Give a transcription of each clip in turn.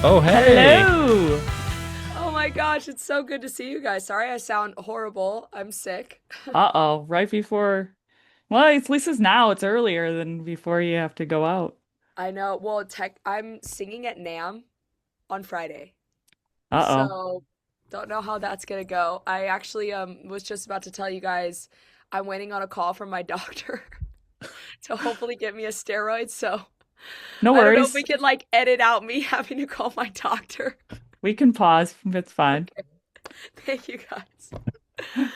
Oh, hey. Hello. Oh my gosh, it's so good to see you guys. Sorry I sound horrible. I'm sick. Uh-oh, right before. Well, at least it's now. It's earlier than before you have to go out. I know. Well, I'm singing at NAM on Friday. Uh-oh. So, don't know how that's gonna go. I actually was just about to tell you guys I'm waiting on a call from my doctor to hopefully get me a steroid. So, No I don't know if we worries. could like edit out me having to call my doctor. We can pause. It's fine. Okay. Thank you guys.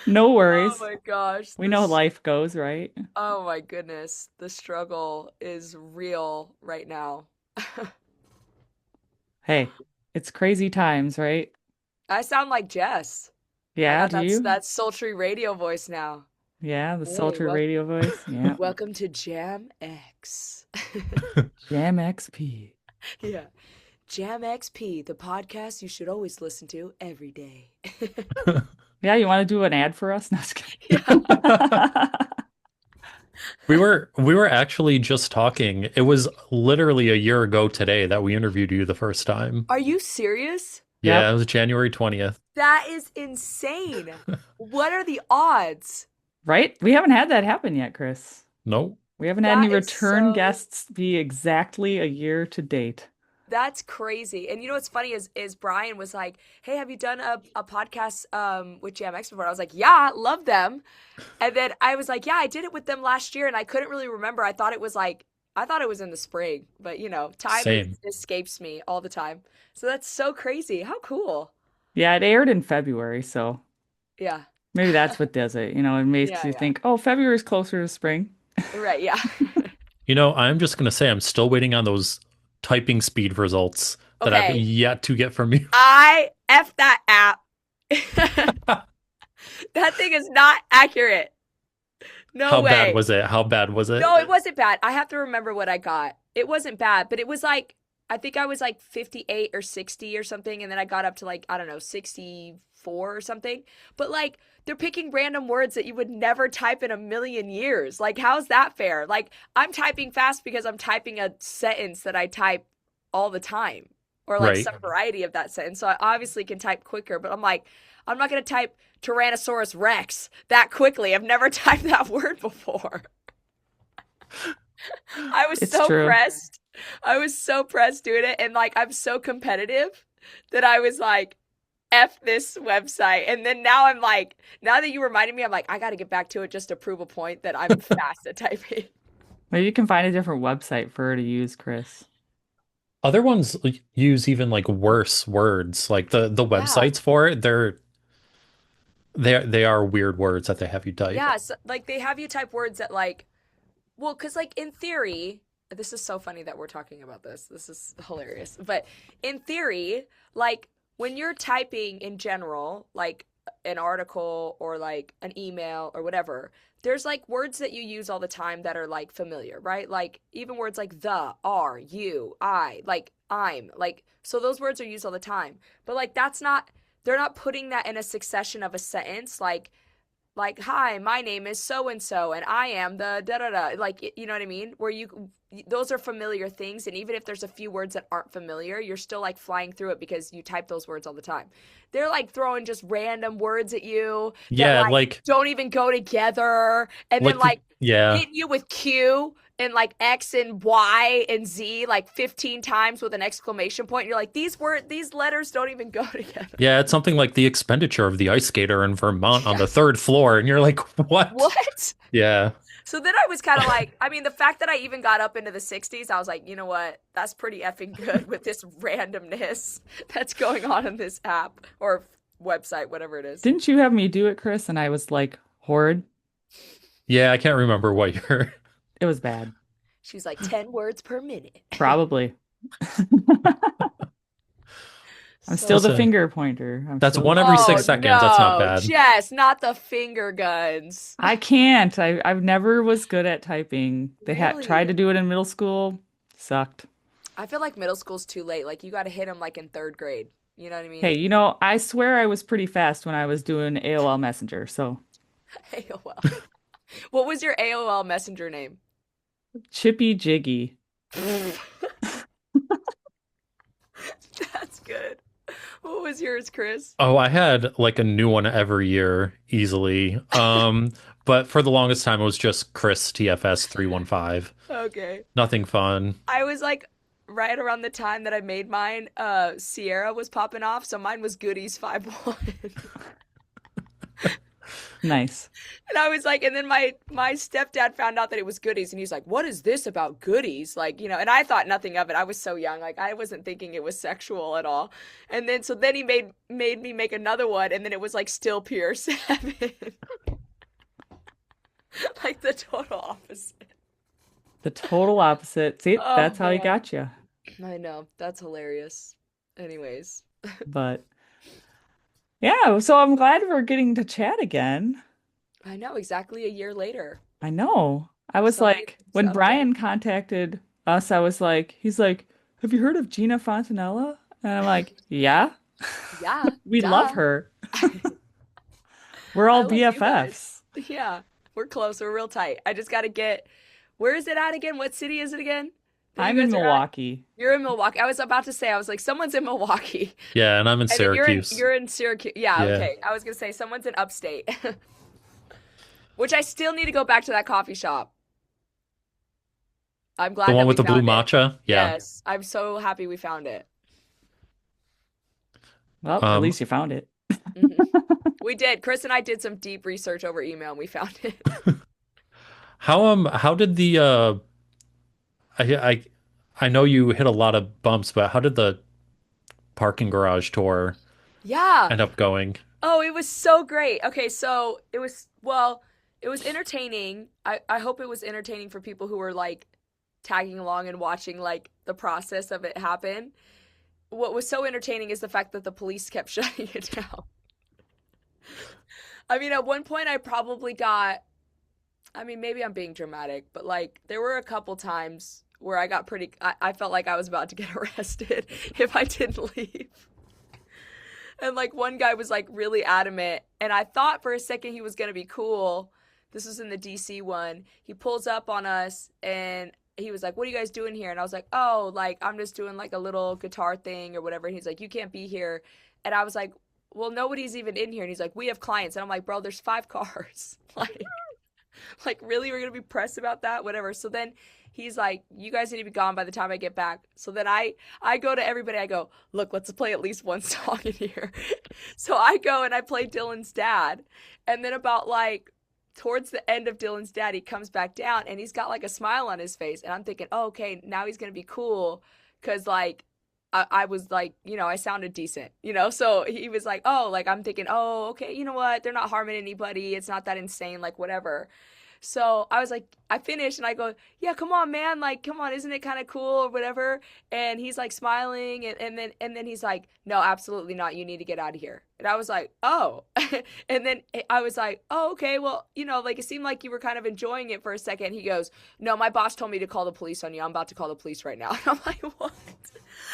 No Oh worries. my gosh. We know life goes, right? Oh my goodness. The struggle is real right now. Hey, it's crazy times, right? I sound like Jess. I Yeah, got do that you? that sultry radio voice now. Yeah, the Hey, sultry radio voice. Yeah. welcome to Jam X. Jam XP. Yeah. Jam XP, the podcast you should always listen to every day. Yeah, you want to do an ad for us? No, just Yeah. kidding. We were actually just talking. It was literally a year ago today that we interviewed you the first time. Are you serious? Yeah, it Yep. was January 20th. That is insane. What are the odds? Right? We haven't had that happen yet, Chris. Nope. We haven't had any That is return so guests be exactly a year to date. That's crazy. And you know what's funny is Brian was like, "Hey, have you done a podcast with GMX before?" I was like, "Yeah, love them." And then I was like, "Yeah, I did it with them last year," and I couldn't really remember. I thought it was in the spring, but time Same. escapes me all the time. So that's so crazy. How cool. Yeah, it aired in February, so Yeah. maybe that's what does it. It makes Yeah, you yeah. think, oh, February's closer to spring. Right, yeah. I'm just gonna say I'm still waiting on those typing speed results that I've Okay. yet to get from you. I F that app. That thing is not accurate. No How bad way. was it? How bad was it? No, it wasn't bad. I have to remember what I got. It wasn't bad, but it was like I think I was like 58 or 60 or something, and then I got up to like I don't know 64 or something. But like they're picking random words that you would never type in a million years. Like how's that fair? Like I'm typing fast because I'm typing a sentence that I type all the time, or like Right. some variety of that sentence. So I obviously can type quicker, but I'm like I'm not gonna type Tyrannosaurus Rex that quickly. I've never typed that word before. I was It's so true. pressed. I was so pressed doing it. And like, I'm so competitive that I was like, F this website. And then now I'm like, now that you reminded me, I'm like, I got to get back to it just to prove a point that I'm fast at typing. Maybe you can find a different website for her to use, Chris. Other ones use even like worse words. Like the Yeah. websites for it, they are weird words that they have you type. Yeah. So, like, they have you type words that, like, well, because, like, in theory, this is so funny that we're talking about this. This is hilarious. But in theory, like, when you're typing in general, like an article or like an email or whatever, there's like words that you use all the time that are like familiar, right? Like, even words like the, are, you, I, like, I'm, like, so those words are used all the time. But, like, they're not putting that in a succession of a sentence. Like hi, my name is so and so and I am the da da da, like, you know what I mean, where you those are familiar things, and even if there's a few words that aren't familiar, you're still like flying through it because you type those words all the time. They're like throwing just random words at you that Yeah, like don't even go together, and then like the like yeah. hitting you with Q and like X and Y and Z like 15 times with an exclamation point. You're like, these letters don't even go together. Yeah, it's something like the expenditure of the ice skater in Vermont on the third floor, and you're like, what? What? Yeah. So then I was kind of like, I mean, the fact that I even got up into the 60s, I was like, you know what? That's pretty effing good with this randomness that's going on in this app or website, whatever it is. Didn't you have me do it, Chris? And I was like, horrid. Yeah, I can't remember what you're. It was bad. She's like 10 words per minute. Probably. I'm still So, the Listen, finger pointer. I'm that's still one the every oh 6 seconds. That's not no, bad. Jess, not the finger guns. I can't. I've never was good at typing. They had tried Really? to do it in middle school, sucked. I feel like middle school's too late. Like you got to hit them like in third grade. You know what I Hey, mean? I swear I was pretty fast when I was doing AOL Messenger. So AOL. What was your AOL messenger name? Chippy Jiggy. good. What was yours, Chris? Oh, I had like a new one every year easily. But for the longest time it was just Chris TFS 315. Okay. Nothing fun. I was like right around the time that I made mine, Sierra was popping off, so mine was Goodies 51. Nice. And I was like, and then my stepdad found out that it was Goodies, and he's like, "What is this about Goodies?" Like, and I thought nothing of it. I was so young, like I wasn't thinking it was sexual at all. And then so then he made me make another one, and then it was like Still Pure 7, like the total opposite. The total opposite. See, Oh that's how he man, got you. I know that's hilarious. Anyways, But yeah, so I'm glad we're getting to chat again. I know exactly a year later. I know. I was So many like, things to when update. Brian contacted us, I was like, he's like, have you heard of Geena Fontanella? And I'm like, yeah, Yeah, we love duh. her. We're I all love you guys. BFFs. Yeah, we're close. We're real tight. I just got to get. Where is it at again? What city is it again that you I'm in guys are at? Milwaukee. You're in Milwaukee. I was about to say, I was like, someone's in Milwaukee. Yeah, and I'm in And then you're in Syracuse. you're in Syracuse. Yeah, Yeah. okay. I was gonna say someone's in upstate. Which I still need to go back to that coffee shop. I'm The glad one that with we the blue found it. matcha? Yeah. Yes. I'm so happy we found it. Well, at Um, least you found it. Hmm. We did. Chris and I did some deep research over email and we found it. how did the I I I know you hit a lot of bumps, but how did the parking garage tour Yeah. end up going? Oh, it was so great. Okay, so it was, well, it was entertaining. I hope it was entertaining for people who were like tagging along and watching like the process of it happen. What was so entertaining is the fact that the police kept shutting it down. I mean, at one point I probably got, I mean, maybe I'm being dramatic, but like there were a couple times where I got pretty, I felt like I was about to get arrested if I didn't leave. And like one guy was like really adamant, and I thought for a second he was gonna be cool. This was in the DC one. He pulls up on us and he was like, "What are you guys doing here?" And I was like, "Oh, like I'm just doing like a little guitar thing or whatever." And he's like, "You can't be here." And I was like, "Well, nobody's even in here." And he's like, "We have clients." And I'm like, "Bro, there's 5 cars." Like really we're gonna be pressed about that, whatever. So then he's like, "You guys need to be gone by the time I get back." So then I go to everybody, I go, "Look, let's play at least one song in here." So I go and I play Dylan's Dad, and then about like towards the end of Dylan's Dad, he comes back down and he's got like a smile on his face, and I'm thinking, "Oh, okay, now he's gonna be cool," because like I was like, I sounded decent, So he was like, "Oh," like I'm thinking, "Oh, okay, you know what? They're not harming anybody. It's not that insane, like whatever." So I was like, I finished and I go, "Yeah, come on, man. Like, come on, isn't it kind of cool or whatever?" And he's like smiling and then he's like, "No, absolutely not. You need to get out of here." And I was like, "Oh." And then I was like, "Oh, okay. Well, like it seemed like you were kind of enjoying it for a second." He goes, "No, my boss told me to call the police on you. I'm about to call the police right now." And I'm like, "What?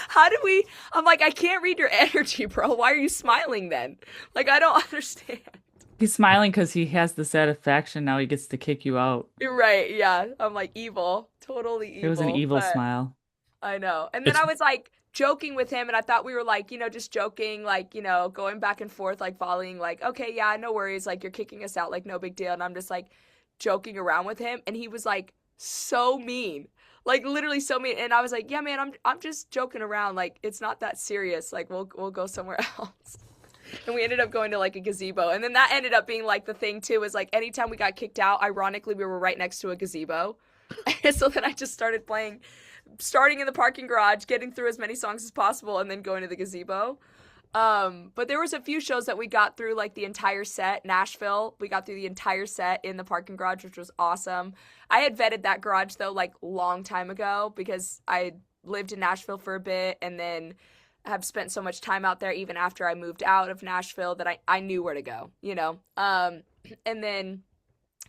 How did we?" I'm like, "I can't read your energy, bro. Why are you smiling then? Like, I don't understand." He's smiling because he has the satisfaction now he gets to kick you out. You're right. Yeah. I'm like evil. Totally It was an evil. evil But smile. I know. And then It's I was like joking with him and I thought we were like, just joking, like, going back and forth, like volleying, like, "Okay, yeah, no worries. Like you're kicking us out, like no big deal." And I'm just like joking around with him. And he was like so mean. Like literally so mean. And I was like, "Yeah, man, I'm just joking around. Like it's not that serious. Like we'll go somewhere else." And we ended up going to like a gazebo. And then that ended up being like the thing too, is like anytime we got kicked out, ironically, we were right next to a gazebo. And so then I just started playing, starting in the parking garage, getting through as many songs as possible, and then going to the gazebo. But there was a few shows that we got through like the entire set. Nashville, we got through the entire set in the parking garage, which was awesome. I had vetted that garage though like long time ago because I lived in Nashville for a bit and then have spent so much time out there even after I moved out of Nashville that I knew where to go. And then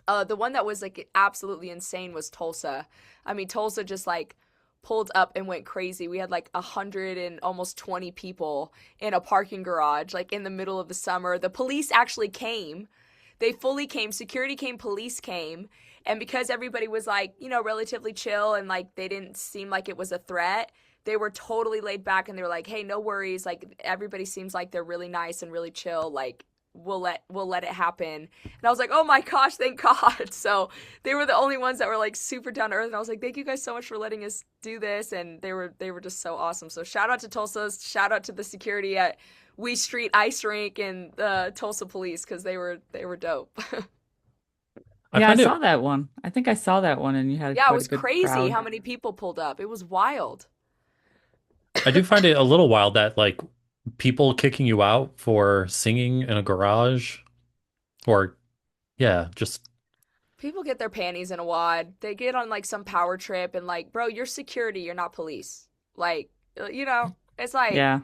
the one that was like absolutely insane was Tulsa. I mean, Tulsa just like pulled up and went crazy. We had like 100 and almost 20 people in a parking garage, like in the middle of the summer. The police actually came. They fully came. Security came, police came. And because everybody was like, relatively chill and like they didn't seem like it was a threat, they were totally laid back and they were like, "Hey, no worries. Like everybody seems like they're really nice and really chill. Like we'll let it happen." And I was like, "Oh my gosh, thank God." So they were the only ones that were like super down to earth and I was like, "Thank you guys so much for letting us do this." And they were just so awesome. So shout out to Tulsa, shout out to the security at Wee Street Ice Rink and the Tulsa police cuz they were dope. I Yeah, I find saw it that one. I think I saw that one and you had Yeah, it quite a was good crazy crowd. how many people pulled up. It was wild. I do find it a little wild that like people kicking you out for singing in a garage or yeah, just People get their panties in a wad. They get on like some power trip and like, bro, you're security, you're not police. Like, it's like Yeah.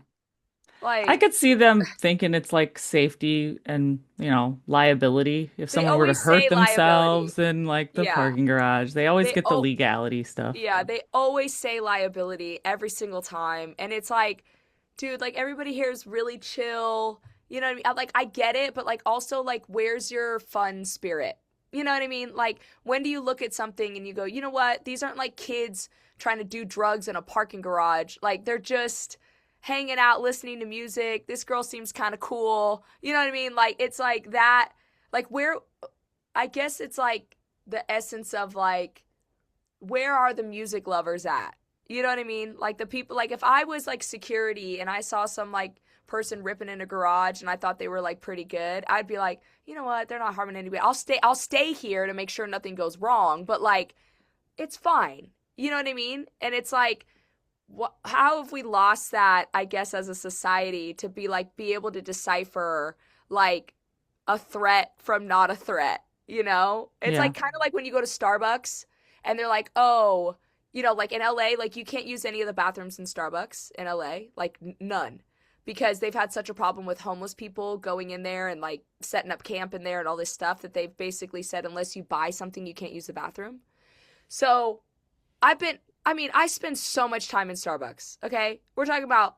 I like could see them thinking it's like safety and, liability. If they someone were to always hurt say liability. themselves in like the Yeah. parking garage, they always They get the oh legality stuff. yeah, they always say liability every single time. And it's like, dude, like everybody here is really chill. You know what I mean? Like I get it, but like also like where's your fun spirit? You know what I mean? Like when do you look at something and you go, "You know what? These aren't like kids trying to do drugs in a parking garage. Like they're just hanging out listening to music. This girl seems kind of cool." You know what I mean? Like it's like that like where I guess it's like the essence of like where are the music lovers at? You know what I mean? Like the people, like if I was like security and I saw some like person ripping in a garage and I thought they were like pretty good, I'd be like, you know what? They're not harming anybody. I'll stay here to make sure nothing goes wrong, but like it's fine. You know what I mean? And it's like, how have we lost that, I guess, as a society to be able to decipher like a threat from not a threat, you know? It's Yeah. like kind of like when you go to Starbucks and they're like, "Oh, like in LA, like you can't use any of the bathrooms in Starbucks in LA, like none." Because they've had such a problem with homeless people going in there and like setting up camp in there and all this stuff that they've basically said unless you buy something you can't use the bathroom. So, I spend so much time in Starbucks, okay? We're talking about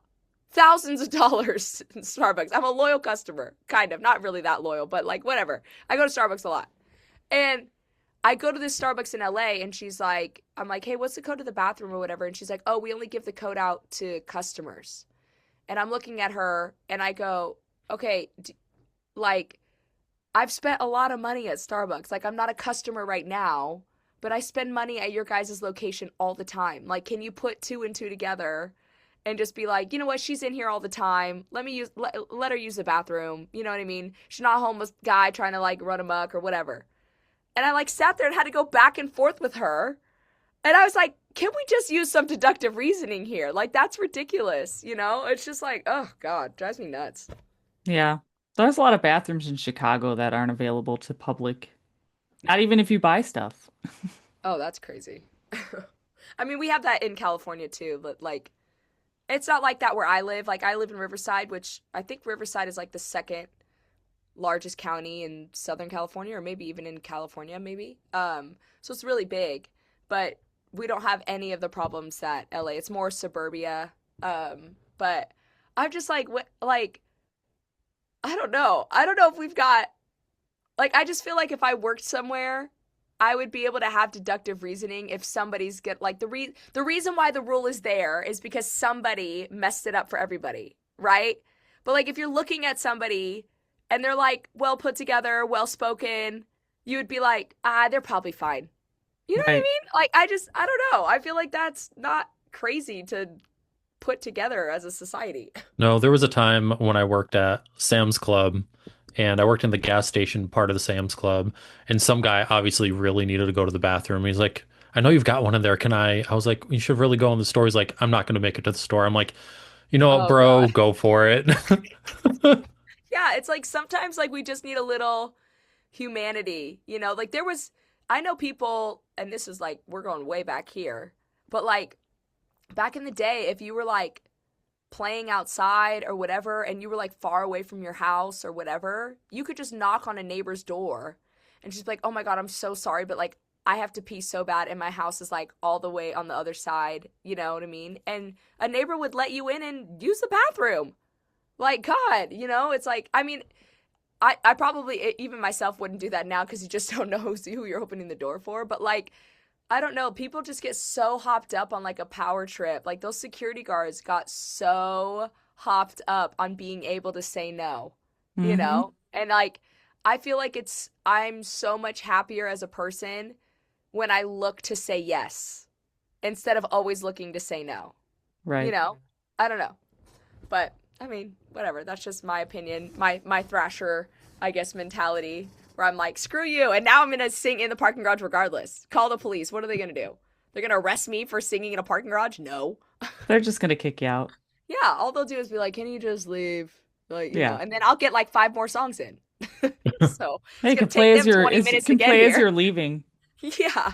thousands of dollars in Starbucks. I'm a loyal customer, kind of. Not really that loyal, but like whatever. I go to Starbucks a lot. And I go to this Starbucks in LA and she's like, I'm like, "Hey, what's the code to the bathroom or whatever?" And she's like, "Oh, we only give the code out to customers." And I'm looking at her and I go, "Okay, like I've spent a lot of money at Starbucks. Like I'm not a customer right now, but I spend money at your guys' location all the time. Like can you put two and two together and just be like, you know what, she's in here all the time. Let her use the bathroom. You know what I mean? She's not a homeless guy trying to like run amok or whatever." And I like sat there and had to go back and forth with her. And I was like, "Can we just use some deductive reasoning here? Like that's ridiculous, you know?" It's just like, oh God, drives me nuts. Yeah. There's a lot of bathrooms in Chicago that aren't available to public. Not even if you buy stuff. Oh, that's crazy. I mean, we have that in California too, but like it's not like that where I live. Like I live in Riverside, which I think Riverside is like the second largest county in Southern California, or maybe even in California, maybe. So it's really big, but we don't have any of the problems that LA. It's more suburbia. But I'm just like, what? Like I don't know. I don't know if we've got like I just feel like if I worked somewhere, I would be able to have deductive reasoning if somebody's get like the reason why the rule is there is because somebody messed it up for everybody, right? But like if you're looking at somebody and they're like well put together, well spoken, you would be like, they're probably fine. You know what I Right. mean? Like I don't know. I feel like that's not crazy to put together as a society. no, there was a time when I worked at Sam's Club and I worked in the gas station part of the Sam's Club and some guy obviously really needed to go to the bathroom. He's like, "I know you've got one in there. Can I?" I was like, "You should really go in the store." He's like, "I'm not going to make it to the store." I'm like, "You know what, Oh bro, God. go for it." Yeah, it's like sometimes like we just need a little humanity, Like I know people, and this is like we're going way back here, but like back in the day, if you were like playing outside or whatever, and you were like far away from your house or whatever, you could just knock on a neighbor's door and just be like, "Oh my God, I'm so sorry, but like I have to pee so bad, and my house is like all the way on the other side." You know what I mean? And a neighbor would let you in and use the bathroom. Like, God, it's like, I mean, I probably even myself wouldn't do that now because you just don't know who you're opening the door for. But like, I don't know. People just get so hopped up on like a power trip. Like those security guards got so hopped up on being able to say no, you Mm-hmm. know? And like, I feel like I'm so much happier as a person when I look to say yes instead of always looking to say no, you Right. know? I don't know. But I mean, whatever. That's just my opinion. My Thrasher, I guess, mentality where I'm like, screw you. And now I'm gonna sing in the parking garage regardless. Call the police. What are they gonna do? They're gonna arrest me for singing in a parking garage? No. They're just gonna kick you out. Yeah, all they'll do is be like, can you just leave? Like, Yeah. and then I'll get like 5 more songs in. So Hey, it's you gonna can play take as them you're 20 as you minutes to can get play as here. you're leaving. Yeah,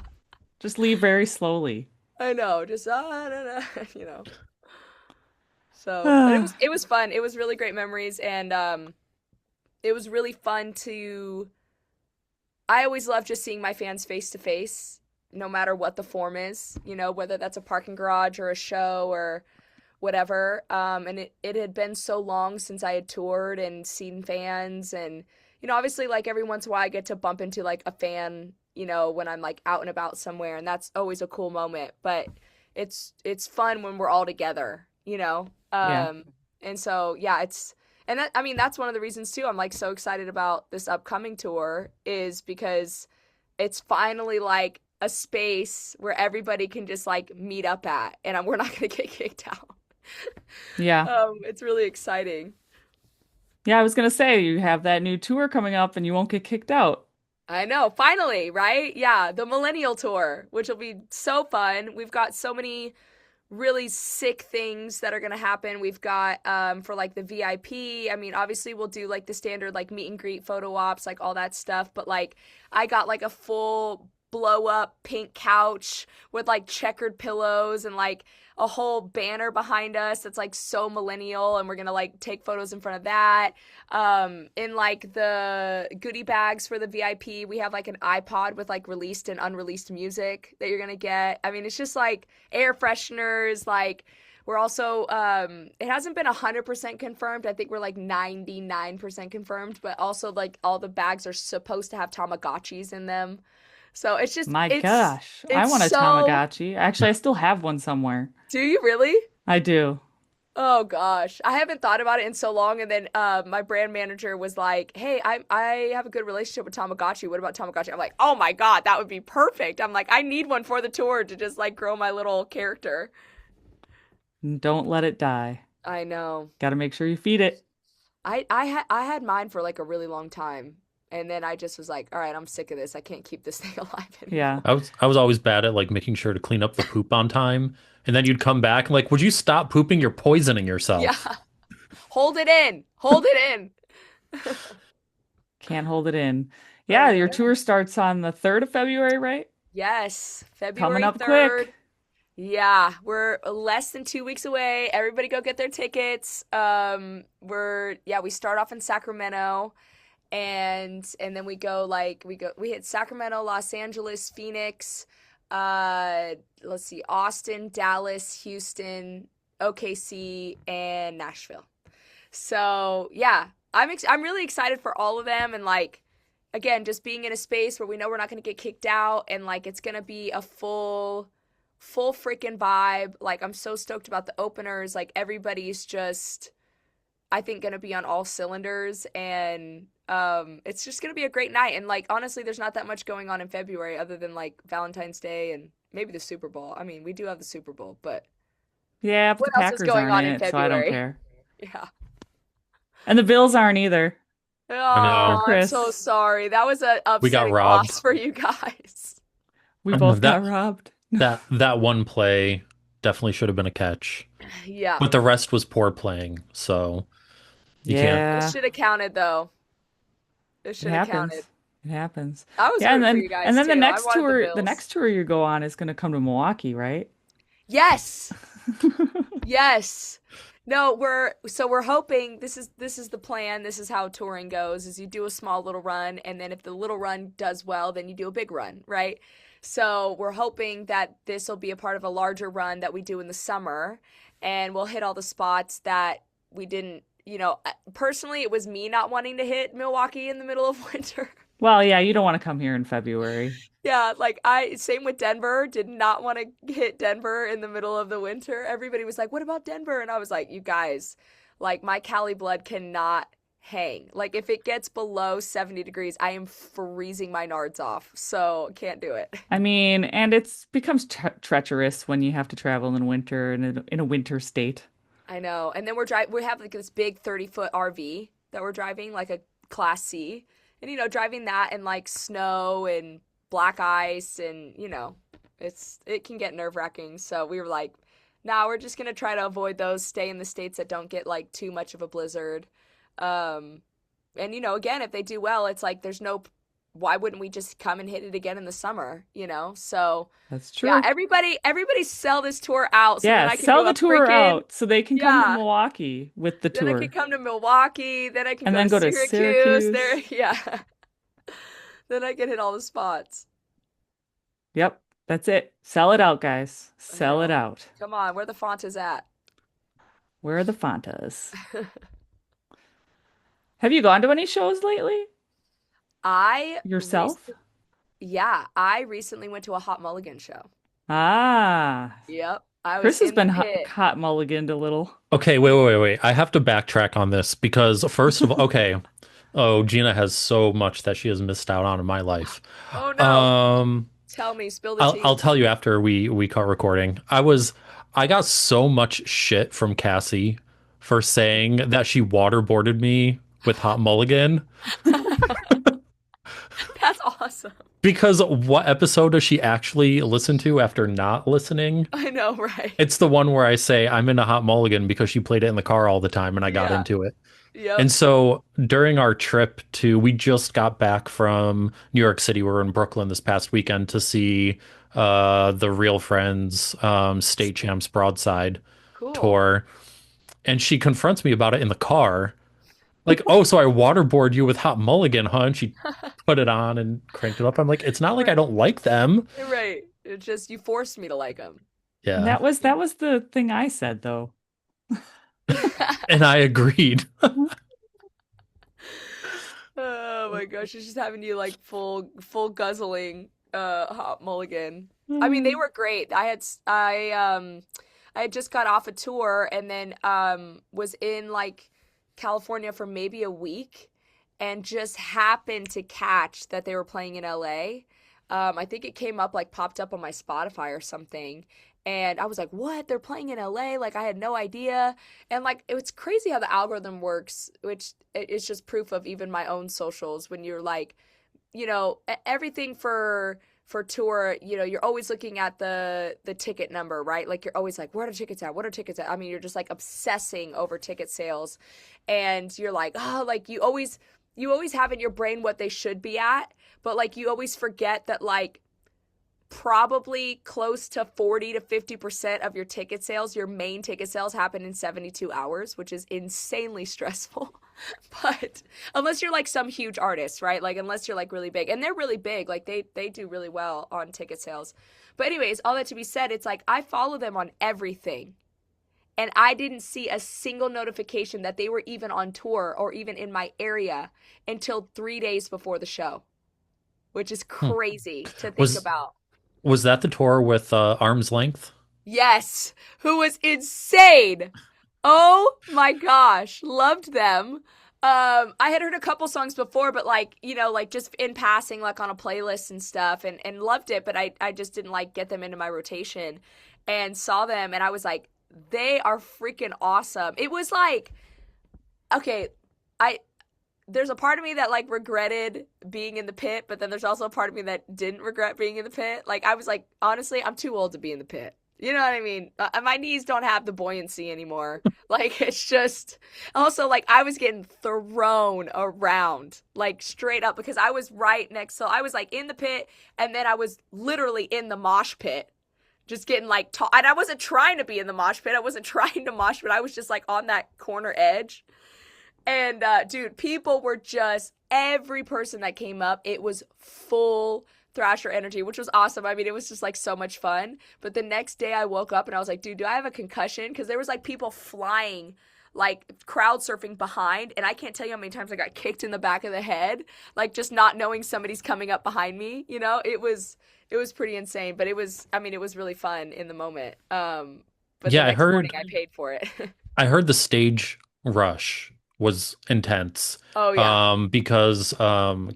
Just leave very slowly. I know. Just I don't know, you know. So, but it was fun. It was really great memories, and it was really fun to. I always love just seeing my fans face to face, no matter what the form is, whether that's a parking garage or a show or whatever. And it had been so long since I had toured and seen fans. And, obviously, like every once in a while, I get to bump into like a fan, when I'm like out and about somewhere. And that's always a cool moment. But it's fun when we're all together, Yeah. And so, yeah, and that, I mean, that's one of the reasons too. I'm like so excited about this upcoming tour is because it's finally like a space where everybody can just like meet up at, and we're not gonna get kicked out. Yeah. It's really exciting. Yeah, I was gonna say you have that new tour coming up and you won't get kicked out. I know, finally, right? Yeah, the Millennial Tour, which will be so fun. We've got so many really sick things that are going to happen. We've got for like the VIP. I mean, obviously we'll do like the standard like meet and greet photo ops, like all that stuff, but like I got like a full blow up pink couch with like checkered pillows and like a whole banner behind us that's like so millennial, and we're going to like take photos in front of that. In like the goodie bags for the VIP, we have like an iPod with like released and unreleased music that you're going to get. I mean, it's just like air fresheners. Like we're also it hasn't been 100% confirmed. I think we're like 99% confirmed, but also like all the bags are supposed to have Tamagotchis in them. So it's just My it's gosh, I it's want a so. Tamagotchi. Actually, I still have one somewhere. Do you really? I do. Oh gosh, I haven't thought about it in so long. And then my brand manager was like, "Hey, I have a good relationship with Tamagotchi. What about Tamagotchi?" I'm like, "Oh my God, that would be perfect." I'm like, "I need one for the tour to just like grow my little character." Don't let it die. I know. Got to make sure you feed it. I had mine for like a really long time, and then I just was like, "All right, I'm sick of this. I can't keep this thing alive Yeah. anymore." I was always bad at like making sure to clean up the poop on time. And then you'd come back and like, would you stop pooping? You're poisoning Yeah, yourself. hold it in, hold it in. Can't hold it in. Yeah, Oh your man. tour starts on the 3rd of February, right? Yes, Coming February up quick. 3rd. Yeah, we're less than 2 weeks away. Everybody go get their tickets. We start off in Sacramento, and then we hit Sacramento, Los Angeles, Phoenix, let's see, Austin, Dallas, Houston, OKC, and Nashville. So yeah, I'm really excited for all of them, and like again, just being in a space where we know we're not gonna get kicked out, and like it's gonna be a full freaking vibe. Like I'm so stoked about the openers. Like everybody's just I think gonna be on all cylinders, and it's just gonna be a great night. And like honestly, there's not that much going on in February other than like Valentine's Day and maybe the Super Bowl. I mean, we do have the Super Bowl, but Yeah, but the what else is Packers going aren't on in in it, so I don't February? care. Yeah. And the Bills aren't either. I For Oh, know I'm so Chris. sorry. That was an we got upsetting robbed. loss for you guys. We I know both got that robbed. that one play definitely should have been a catch. Yeah. But the rest was poor playing, so you can't. It Yeah, should have counted though. It it should have counted. happens. It happens. I was Yeah, and rooting for then you and guys then too. I wanted the the Bills. next tour you go on is going to come to Milwaukee, right? Yes. Yes. No, we're hoping this is the plan. This is how touring goes is you do a small little run, and then if the little run does well, then you do a big run, right? So we're hoping that this will be a part of a larger run that we do in the summer, and we'll hit all the spots that we didn't, personally it was me not wanting to hit Milwaukee in the middle of winter. Well, yeah, you don't want to come here in February. Yeah, like same with Denver, did not want to hit Denver in the middle of the winter. Everybody was like, "What about Denver?" And I was like, "You guys, like my Cali blood cannot hang. Like if it gets below 70 degrees, I am freezing my nards off. So, can't do it." I mean, and it's becomes treacherous when you have to travel in winter in a winter state. I know. And then we have like this big 30-foot RV that we're driving, like a Class C. And driving that in like snow and black ice and it can get nerve-wracking. So we were like, nah, we're just gonna try to avoid those, stay in the states that don't get like too much of a blizzard. Um and again, if they do well, it's like there's no why wouldn't we just come and hit it again in the summer? So That's yeah, true. everybody sell this tour out so then Yeah, I can do sell the a tour freaking out so they can come to yeah. Milwaukee with the Then I can tour come to Milwaukee. Then I can and go then to go to Syracuse. There, Syracuse. yeah. Then I can hit all the spots. Yep, that's it. Sell it out, guys. I Sell it know. out. Come on, where the font is at. Where are the Fantas? Have you gone to any shows lately I yourself? recently, yeah, I recently went to a Hot Mulligan show. Ah, Yep, I was Chris has in the been pit. hot mulliganed a little. Okay, wait. I have to backtrack on this because first of all, okay. Oh, Gina has so much that she has missed out on in my life. Oh no! Um, Tell me, spill the I'll tea. tell you after we cut recording. I got so much shit from Cassie for saying that she waterboarded me with Hot Mulligan That's awesome. because what episode does she actually listen to after not listening? I know, right? It's the one where I say I'm into Hot Mulligan because she played it in the car all the time and I got Yeah. into it. Yep. And so during our trip we just got back from New York City. We were in Brooklyn this past weekend to see the Real Friends State Champs Broadside Cool. tour. And she confronts me about it in the car. Like, oh, so I waterboard you with Hot Mulligan, huh? And she put it on and cranked it up. I'm like, it's not like I Right. don't like them. Right. It's just you forced me to like them. Yeah. That was the thing I said though. And I agreed. Oh my gosh, she's just having you like full guzzling hot mulligan. I mean, they Hmm. were great. I had just got off a tour and then was in like California for maybe a week and just happened to catch that they were playing in LA. I think it came up like popped up on my Spotify or something. And I was like, "What? They're playing in LA?" Like I had no idea. And like it's crazy how the algorithm works, which is just proof of even my own socials when you're like, everything for tour, you're always looking at the ticket number, right? Like you're always like, "Where are tickets at? What are tickets at?" I mean, you're just like obsessing over ticket sales and you're like, "Oh, like you always have in your brain what they should be at, but like you always forget that like probably close to 40 to 50% of your ticket sales, your main ticket sales happen in 72 hours, which is insanely stressful." But unless you're like some huge artist, right? Like unless you're like really big. And they're really big. Like they do really well on ticket sales. But anyways, all that to be said, it's like I follow them on everything. And I didn't see a single notification that they were even on tour or even in my area until 3 days before the show, which is Hmm. crazy to think Was about. was that the tour with Arm's Length? Yes, who was insane. Oh my gosh, loved them. I had heard a couple songs before, but like, like just in passing, like on a playlist and stuff, and loved it, but I just didn't like get them into my rotation and saw them and I was like, they are freaking awesome. It was like, okay, I there's a part of me that like regretted being in the pit, but then there's also a part of me that didn't regret being in the pit. Like I was like, honestly, I'm too old to be in the pit. You know what I mean? My knees don't have the buoyancy anymore. Like it's just also like I was getting thrown around like straight up because I was right next so I was like in the pit and then I was literally in the mosh pit just getting like and I wasn't trying to be in the mosh pit. I wasn't trying to mosh, but I was just like on that corner edge. And dude, people were just every person that came up, it was full Thrasher energy, which was awesome. I mean, it was just like so much fun. But the next day I woke up and I was like, dude, do I have a concussion? Because there was like people flying like crowd surfing behind, and I can't tell you how many times I got kicked in the back of the head, like just not knowing somebody's coming up behind me. It was pretty insane, but I mean, it was really fun in the moment. But the Yeah, next morning I paid for it. I heard the stage rush was intense. Oh yeah. Because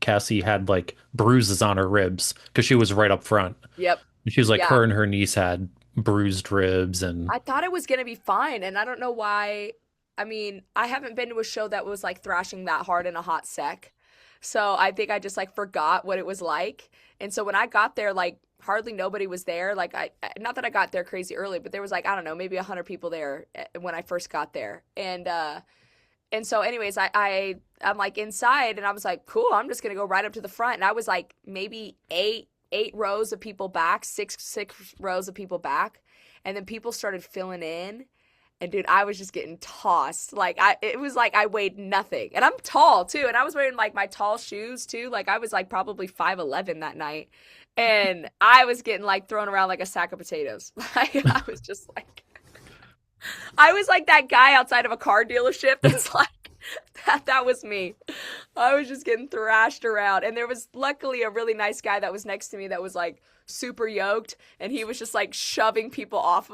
Cassie had like bruises on her ribs because she was right up front. Yep. She was like Yeah. her and her niece had bruised ribs and I thought it was gonna be fine, and I don't know why. I mean, I haven't been to a show that was like thrashing that hard in a hot sec. So I think I just like forgot what it was like. And so when I got there, like hardly nobody was there. Like not that I got there crazy early, but there was like, I don't know, maybe 100 people there when I first got there. And so anyways, I'm like inside and I was like, cool, I'm just gonna go right up to the front. And I was like maybe eight rows of people back, six rows of people back. And then people started filling in. And dude, I was just getting tossed. It was like I weighed nothing. And I'm tall too. And I was wearing like my tall shoes too. Like I was like probably 5'11" that night. And I was getting like thrown around like a sack of potatoes. Like I was like that guy outside of a car dealership that's like that was me. I was just getting thrashed around. And there was luckily a really nice guy that was next to me that was like super yoked, and he was just like shoving people off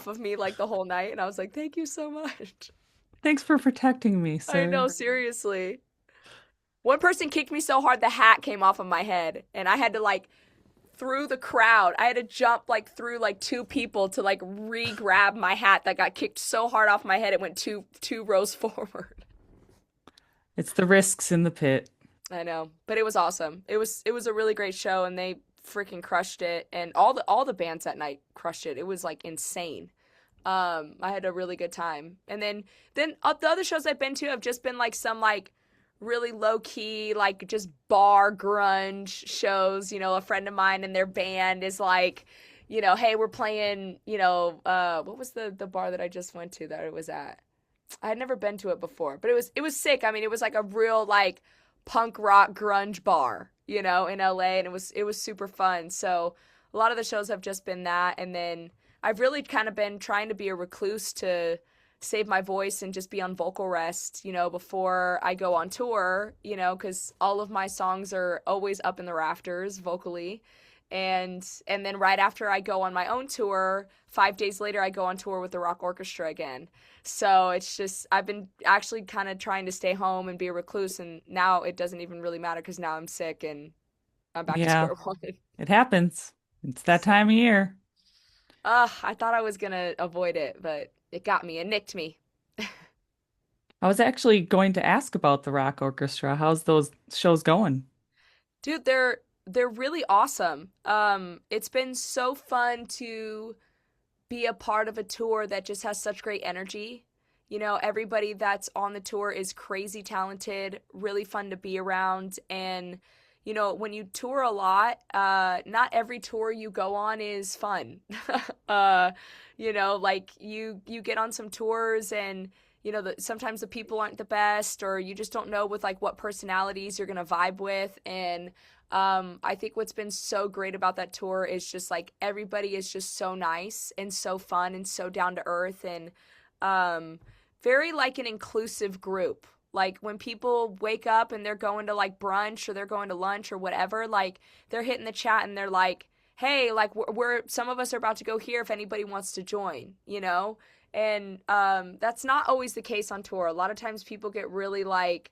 of me like the whole night. And I was like, thank you so much. Thanks for protecting me, I sir. know, seriously. One person kicked me so hard the hat came off of my head, and I had to like through the crowd. I had to jump like through like two people to like re-grab my hat that got kicked so hard off my head it went two rows forward. It's the risks in the pit. I know, but it was awesome. It was a really great show, and they freaking crushed it, and all the bands that night crushed it. It was like insane. I had a really good time, and then the other shows I've been to have just been like some like really low key like just bar grunge shows. A friend of mine and their band is like, hey, we're playing. What was the bar that I just went to that it was at? I had never been to it before, but it was sick. I mean, it was like a real like punk rock grunge bar, in LA, and it was super fun. So a lot of the shows have just been that, and then I've really kind of been trying to be a recluse to save my voice and just be on vocal rest, before I go on tour, because all of my songs are always up in the rafters vocally. And then right after I go on my own tour, 5 days later I go on tour with the rock orchestra again. So it's just I've been actually kind of trying to stay home and be a recluse, and now it doesn't even really matter because now I'm sick and I'm back to Yeah, square one. it happens. It's that So, time of year. I thought I was gonna avoid it, but it got me. It nicked me. I was actually going to ask about the rock orchestra. How's those shows going? Dude, they're really awesome. It's been so fun to be a part of a tour that just has such great energy. Everybody that's on the tour is crazy talented, really fun to be around. And, when you tour a lot, not every tour you go on is fun. uh, like you get on some tours and, sometimes the people aren't the best, or you just don't know with like what personalities you're going to vibe with. And I think what's been so great about that tour is just like everybody is just so nice and so fun and so down to earth, and very like an inclusive group. Like when people wake up and they're going to like brunch or they're going to lunch or whatever, like they're hitting the chat and they're like, hey, like we're some of us are about to go here if anybody wants to join. And that's not always the case on tour. A lot of times people get really like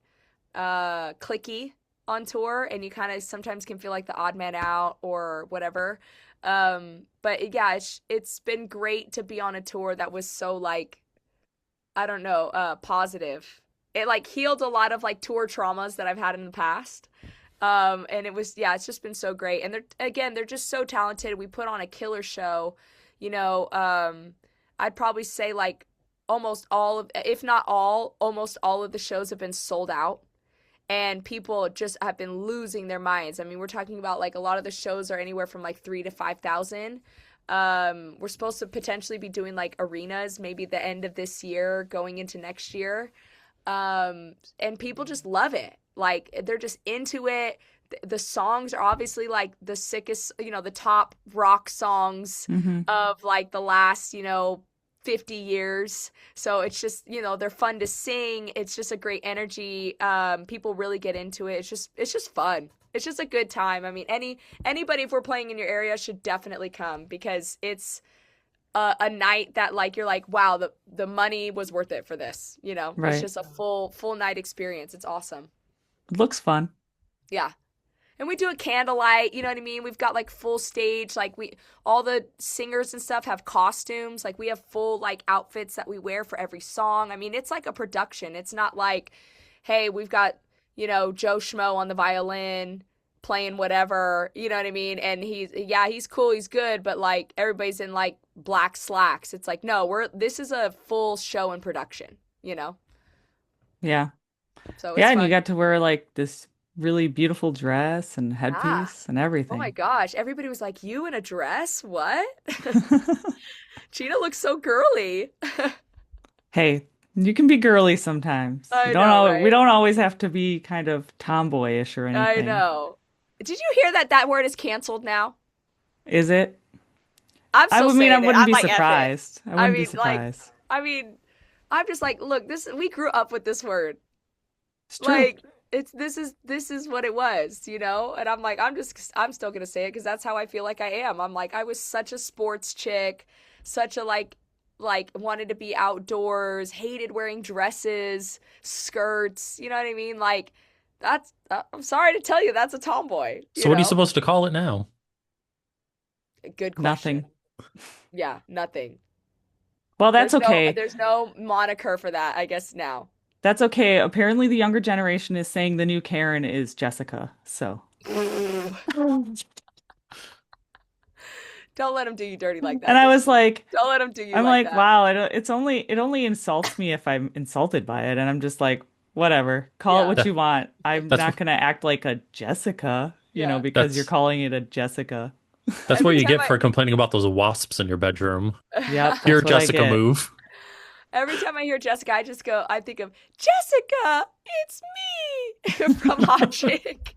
clicky on tour, and you kind of sometimes can feel like the odd man out or whatever. But yeah, it's been great to be on a tour that was so like, I don't know, positive. It like healed a lot of like tour traumas that I've had in the past. And it's just been so great. And they're just so talented. We put on a killer show. I'd probably say like almost all of, if not all, almost all of the shows have been sold out. And people just have been losing their minds. I mean, we're talking about like a lot of the shows are anywhere from like 3,000 to 5,000. We're supposed to potentially be doing like arenas, maybe the end of this year, going into next year. And people just love it. Like they're just into it. The songs are obviously like the sickest, the top rock songs Hmm. of like the last, 50 years. So it's just, they're fun to sing. It's just a great energy. People really get into it. It's just fun. It's just a good time. I mean, anybody, if we're playing in your area, should definitely come, because it's a night that, like, you're like, wow, the money was worth it for this. It's Right. just a full night experience. It's awesome. Looks fun. Yeah. And we do a candlelight, you know what I mean? We've got like full stage, like all the singers and stuff have costumes. Like we have full like outfits that we wear for every song. I mean, it's like a production. It's not like, hey, we've got, Joe Schmo on the violin playing whatever, you know what I mean? And he's cool, he's good, but like everybody's in like black slacks. It's like, no, this is a full show and production. Yeah. So Yeah, it's and you fun. got to wear like this really beautiful dress and Yeah. headpiece and Oh my everything. gosh. Everybody was like, you in a dress? What? Gina looks so girly. Hey, you can be girly sometimes. I know, We right? don't always have to be kind of tomboyish or I anything. know. Did you hear that word is canceled now? Is it? I'm I still would mean, I saying it. wouldn't I'm be like, F it. surprised. I I wouldn't be mean, like, surprised. I mean, I'm just like, look, we grew up with this word. It's true. Like, this is what it was. And I'm like, I'm still gonna say it because that's how I feel like I am. I'm like, I was such a sports chick, such a like wanted to be outdoors, hated wearing dresses, skirts. You know what I mean? Like, I'm sorry to tell you, that's a tomboy. So what are you supposed to call it now? Good question. Nothing. Yeah, nothing. Well, that's There's no okay. there's no moniker for that, I guess now. That's okay. Apparently, the younger generation is saying the new Karen is Jessica. So, Don't let him do you dirty like and that. I Just was like, don't let him do you I'm like like, that. wow, it only insults me if I'm insulted by it. And I'm just like, whatever, call it Yeah. what you That, want. I'm that's not gonna act like a Jessica, Yeah. because you're that's calling it a Jessica. that's what Every you time get for complaining about those wasps in your bedroom. Yep, Your that's what I Jessica get. move. every time I hear Jessica, I think of Jessica, it's me from Hot Chick.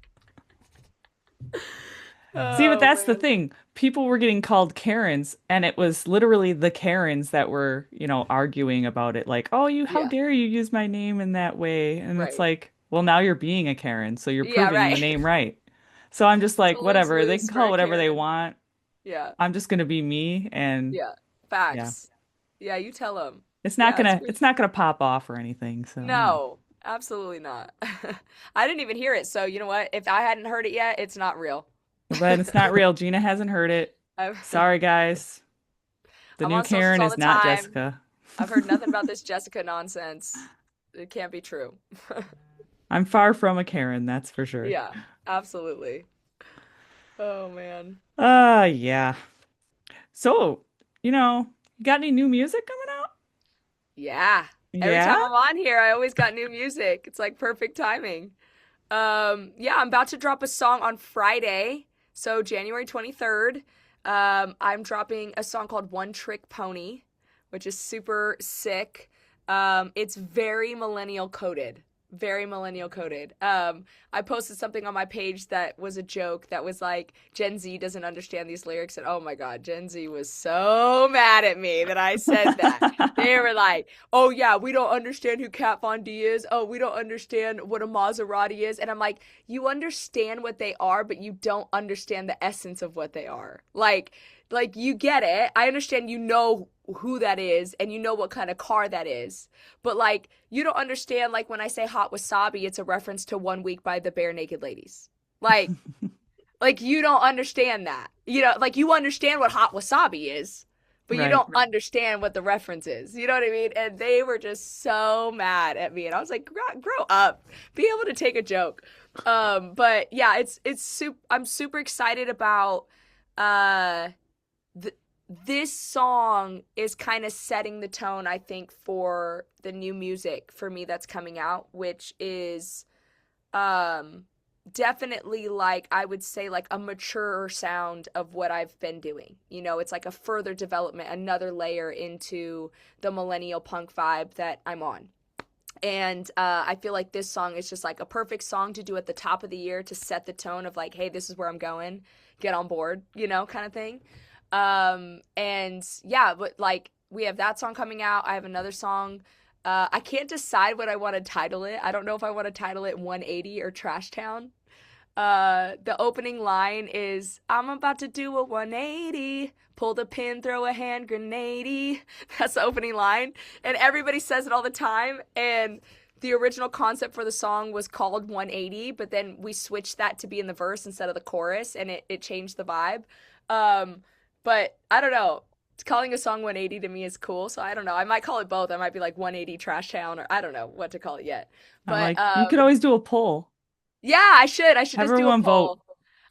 See, but Oh that's the man. thing. People were getting called Karens, and it was literally the Karens that were, arguing about it. Like, oh, how Yeah, dare you use my name in that way? And it's right. like, well, now you're being a Karen, so you're Yeah, proving the right. name right. So I'm just It's a like, whatever. They can lose-lose for call it a whatever they Karen. want. Yeah, I'm just gonna be me, and yeah. yeah, Facts. Yeah, you tell him. it's not Yeah, it's gonna great. it's not gonna pop off or anything. So. No, absolutely not. I didn't even hear it, so you know what? If I hadn't heard it yet, it's not real. But it's not real. Gina hasn't heard it. I'm, Sorry, guys. The I'm new on socials Karen all is the not time. Jessica. I've heard nothing about this Jessica nonsense. It can't be true. I'm far from a Karen, that's for sure. Yeah, absolutely. Oh man. Yeah. So, you got any new music coming out? Yeah. Every Yeah? time I'm on here, I always got new music. It's like perfect timing. Yeah, I'm about to drop a song on Friday, so January 23rd. I'm dropping a song called One Trick Pony, which is super sick. It's very millennial coded. Very millennial coded. I posted something on my page that was a joke that was like, Gen Z doesn't understand these lyrics. And oh my God, Gen Z was so mad at me that I said that. They were like, oh yeah, we don't understand who Kat Von D is. Oh, we don't understand what a Maserati is. And I'm like, you understand what they are, but you don't understand the essence of what they are. Like you get it. I understand you know who that is and you know what kind of car that is. But like you don't understand like when I say hot wasabi, it's a reference to 1 Week by the Bare Naked Ladies. Like you don't understand that. Like you understand what hot wasabi is, but you Right. don't understand what the reference is. You know what I mean? And they were just so mad at me. And I was like, grow up. Be able to take a joke. But yeah, I'm super excited about uh th- this song is kind of setting the tone, I think, for the new music for me that's coming out, which is um definitely like I would say like a mature sound of what I've been doing. It's like a further development, another layer into the millennial punk vibe that I'm on. And I feel like this song is just like a perfect song to do at the top of the year to set the tone of like, hey, this is where I'm going, get on board, kind of thing. And yeah, but like we have that song coming out. I have another song. I can't decide what I want to title it. I don't know if I want to title it 180 or Trash Town. The opening line is, I'm about to do a 180, pull the pin, throw a hand grenade. That's the opening line. And everybody says it all the time. And the original concept for the song was called 180, but then we switched that to be in the verse instead of the chorus, and it changed the vibe. But I don't know. Calling a song 180 to me is cool, so I don't know. I might call it both. I might be like 180 Trash Town, or I don't know what to call it yet. I But like you could always do a poll. yeah, I should. I should just do a Everyone vote. poll.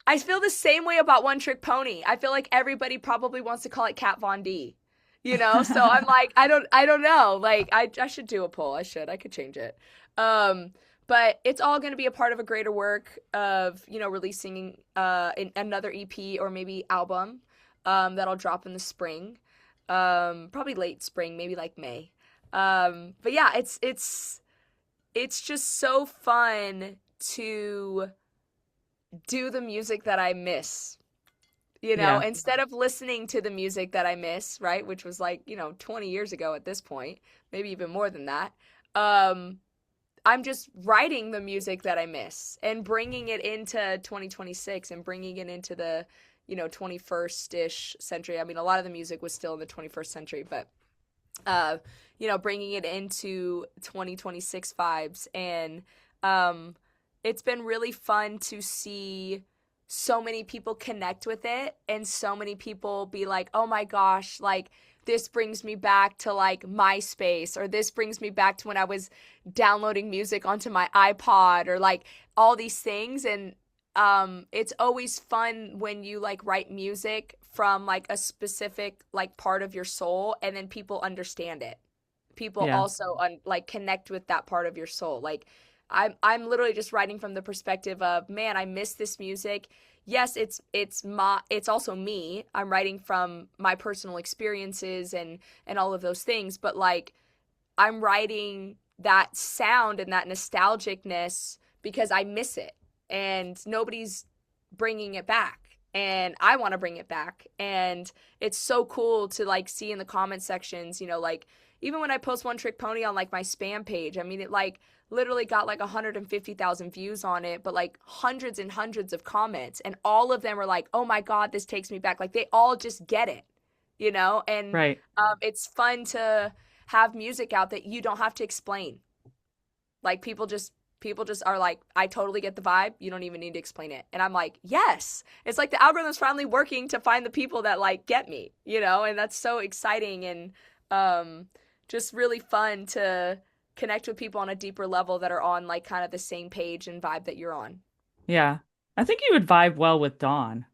I feel the same way about One Trick Pony. I feel like everybody probably wants to call it Kat Von D. You know? So I'm like, I don't know. Like I should do a poll. I could change it. But it's all going to be a part of a greater work of, releasing another EP or maybe album that'll drop in the spring. Probably late spring, maybe like May. But yeah, it's just so fun to do the music that I miss. Yeah. Instead of listening to the music that I miss, right, which was like, 20 years ago at this point, maybe even more than that. I'm just writing the music that I miss and bringing it into 2026 and bringing it into the, 21st-ish century. I mean, a lot of the music was still in the 21st century, but bringing it into 2026 vibes. And it's been really fun to see so many people connect with it and so many people be like, oh my gosh, like this brings me back to like MySpace, or this brings me back to when I was downloading music onto my iPod, or like all these things. And it's always fun when you like write music from like a specific like part of your soul, and then people understand it. People Yeah. also like connect with that part of your soul. Like I'm literally just writing from the perspective of, man, I miss this music. Yes, it's also me. I'm writing from my personal experiences and all of those things, but like I'm writing that sound and that nostalgicness because I miss it, and nobody's bringing it back. And I want to bring it back. And it's so cool to like see in the comment sections, like even when I post One Trick Pony on like my spam page, I mean, it like literally got like 150,000 views on it, but like hundreds and hundreds of comments. And all of them are like, oh my God, this takes me back. Like they all just get it, And Right. it's fun to have music out that you don't have to explain. Like people just are like, I totally get the vibe. You don't even need to explain it. And I'm like, yes. It's like the algorithm's finally working to find the people that like get me, And that's so exciting and just really fun to connect with people on a deeper level that are on like kind of the same page and vibe that you're on. Yeah. I think you would vibe well with Dawn,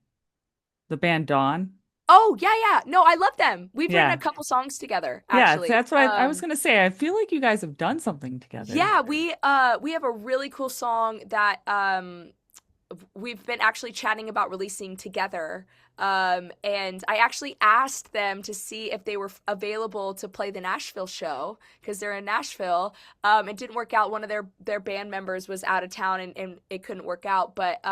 the band Dawn. Oh, yeah. No, I love them. We've written Yeah. a couple songs together, Yeah, actually. that's what I was gonna say. I feel like you guys have done something together. Yeah, we have a really cool song that we've been actually chatting about releasing together. And I actually asked them to see if they were available to play the Nashville show because they're in Nashville. It didn't work out. One of their band members was out of town and it couldn't work out. But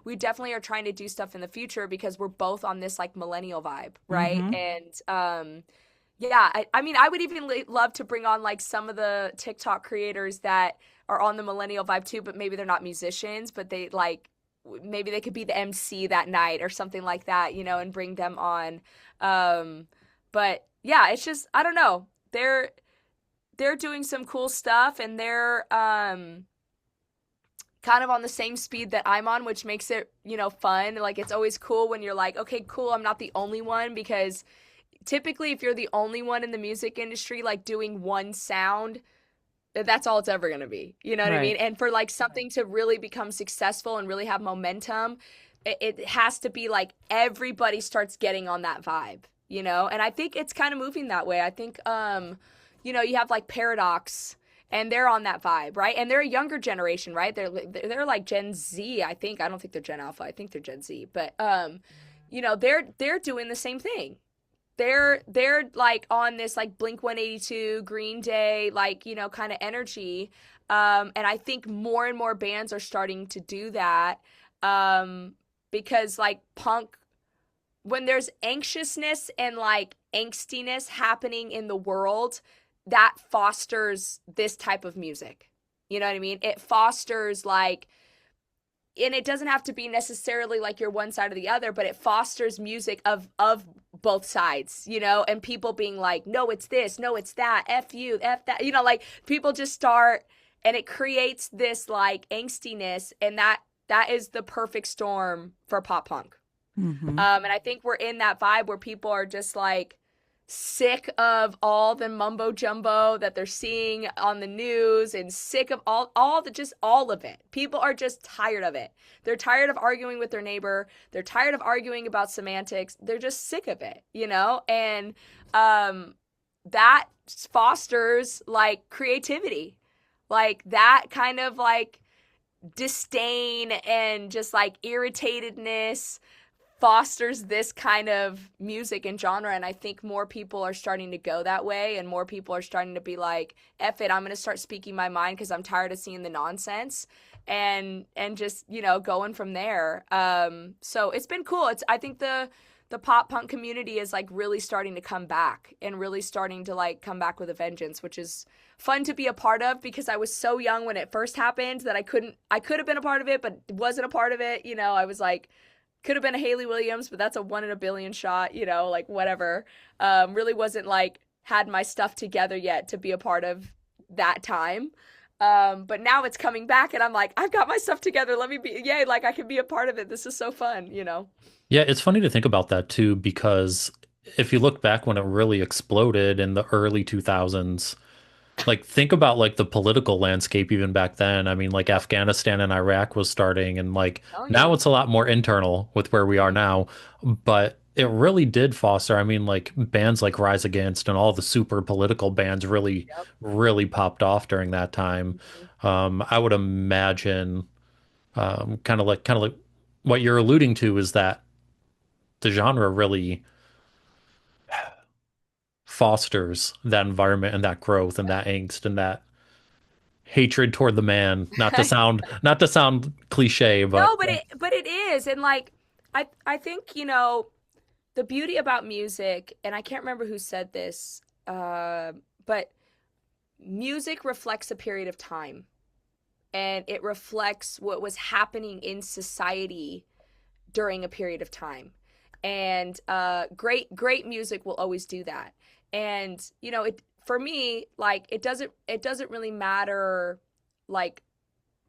we definitely are trying to do stuff in the future because we're both on this like millennial vibe, right? And yeah, I mean, I would even love to bring on like some of the TikTok creators that are on the millennial vibe too, but maybe they're not musicians, but they like maybe they could be the MC that night or something like that, and bring them on. But yeah, it's just I don't know. They're doing some cool stuff, and they're kind of on the same speed that I'm on, which makes it, fun. Like it's always cool when you're like, okay, cool, I'm not the only one, because typically if you're the only one in the music industry like doing one sound, that's all it's ever going to be. You know what I mean? Right. And for like something to really become successful and really have momentum, it has to be like everybody starts getting on that vibe, And I think it's kind of moving that way. I think you have like Paradox, and they're on that vibe, right? And they're a younger generation, right? They're like Gen Z, I think. I don't think they're Gen Alpha. I think they're Gen Z. But they're doing the same thing. They're like on this like Blink 182, Green Day, like, kind of energy. And I think more and more bands are starting to do that because like punk when there's anxiousness and like angstiness happening in the world, that fosters this type of music. You know what I mean? It fosters like, and it doesn't have to be necessarily like you're one side or the other, but it fosters music of both sides, you know, and people being like, no, it's this, no, it's that, F you, F that, you know, like people just start, and it creates this like angstiness, and that is the perfect storm for pop punk. Mm-hmm. And I think we're in that vibe where people are just like sick of all the mumbo jumbo that they're seeing on the news, and sick of all of it. People are just tired of it. They're tired of arguing with their neighbor. They're tired of arguing about semantics. They're just sick of it, you know? And that fosters like creativity. Like that kind of like disdain and just like irritatedness fosters this kind of music and genre. And I think more people are starting to go that way, and more people are starting to be like, F it, I'm going to start speaking my mind because I'm tired of seeing the nonsense, and just, you know, going from there. So it's been cool. I think the pop punk community is like really starting to come back, and really starting to like come back with a vengeance, which is fun to be a part of, because I was so young when it first happened that I could have been a part of it, but wasn't a part of it. You know, I was like, could have been a Haley Williams, but that's a 1 in a billion shot, you know, like whatever. Really wasn't like had my stuff together yet to be a part of that time. But now it's coming back, and I'm like, I've got my stuff together. Let me be, yay, like I can be a part of it. This is so fun, you know? Yeah, it's funny to think about that too, because if you look back when it really exploded in the early 2000s, like think about like the political landscape even back then. I mean, like Afghanistan and Iraq was starting, and like Telling now you. it's a lot more internal with where we are now. But it really did foster, I mean, like bands like Rise Against and all the super political bands really, Yep. really popped off during that time. Mhm. I would imagine, kind of like what you're alluding to is that the genre really fosters that environment and that growth and that angst and that hatred toward the man. Not to sound cliche, but No, but it is. And like I think, you know, the beauty about music, and I can't remember who said this, but music reflects a period of time, and it reflects what was happening in society during a period of time. And great music will always do that. And you know, it for me, like it doesn't really matter like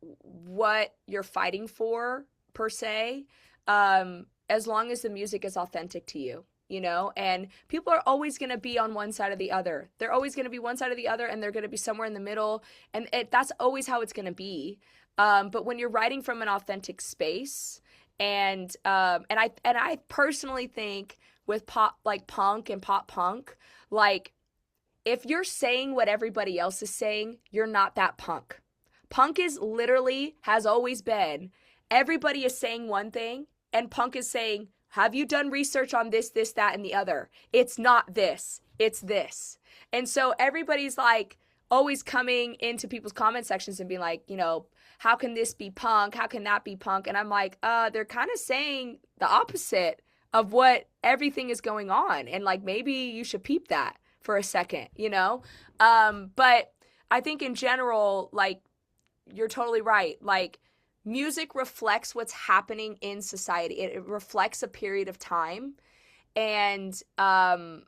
what you're fighting for per se, as long as the music is authentic to you, you know. And people are always going to be on one side or the other. They're always going to be one side or the other, and they're going to be somewhere in the middle, and that's always how it's going to be. But when you're writing from an authentic space, and I personally think with pop, like punk and pop punk, like if you're saying what everybody else is saying, you're not that punk. Punk is literally, has always been, everybody is saying one thing, and punk is saying, have you done research on this, that, and the other? It's not this, it's this. And so everybody's like always coming into people's comment sections and being like, you know, how can this be punk? How can that be punk? And I'm like, they're kind of saying the opposite of what everything is going on. And like, maybe you should peep that for a second, you know? But I think in general, like, you're totally right. Like, music reflects what's happening in society. It reflects a period of time. And I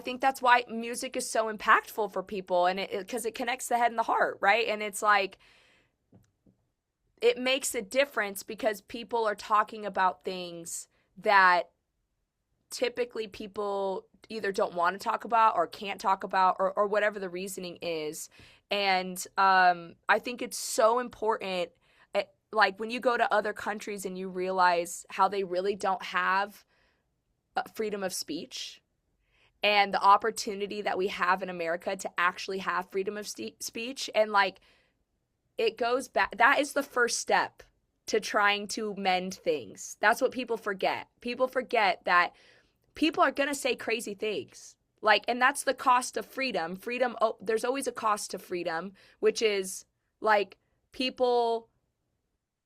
think that's why music is so impactful for people, and because it connects the head and the heart, right? And it's like, it makes a difference because people are talking about things that typically people either don't want to talk about or can't talk about, or whatever the reasoning is. And I think it's so important, like when you go to other countries and you realize how they really don't have freedom of speech, and the opportunity that we have in America to actually have freedom of speech. And like, it goes back, that is the first step to trying to mend things. That's what people forget. People forget that people are going to say crazy things. Like, and that's the cost of freedom. Freedom, oh, there's always a cost to freedom, which is like people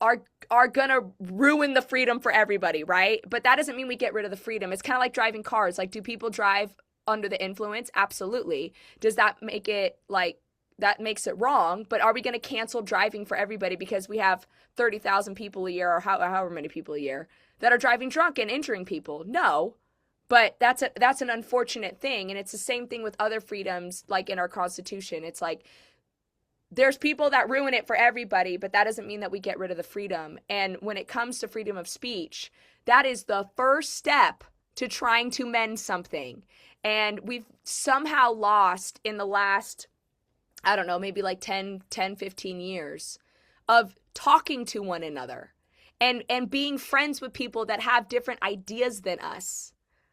are are gonna ruin the freedom for everybody, right? But that doesn't mean we get rid of the freedom. It's kind of like driving cars. Like, do people drive under the influence? Absolutely. Does that make it like that makes it wrong? But are we gonna cancel driving for everybody because we have 30,000 people a year or however many people a year that are driving drunk and injuring people? No. But that's an unfortunate thing, and it's the same thing with other freedoms like in our constitution. It's like there's people that ruin it for everybody, but that doesn't mean that we get rid of the freedom. And when it comes to freedom of speech, that is the first step to trying to mend something. And we've somehow lost in the last, I don't know, maybe like 15 years of talking to one another and being friends with people that have different ideas than us.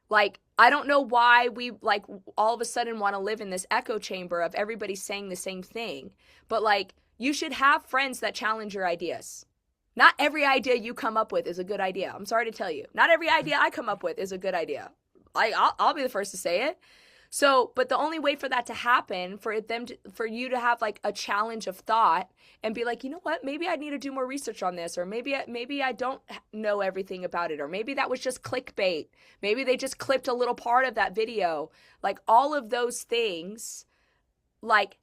Like, I don't know why we like all of a sudden want to live in this echo chamber of everybody saying the same thing. But like, you should have friends that challenge your ideas. Not every idea you come up with is a good idea. I'm sorry to tell you. Not every idea I come up with is a good idea. I'll be the first to say it. So, but the only way for that to happen, for you to have like a challenge of thought and be like, you know what, maybe I need to do more research on this, or maybe I don't know everything about it, or maybe that was just clickbait. Maybe they just clipped a little part of that video. Like all of those things, like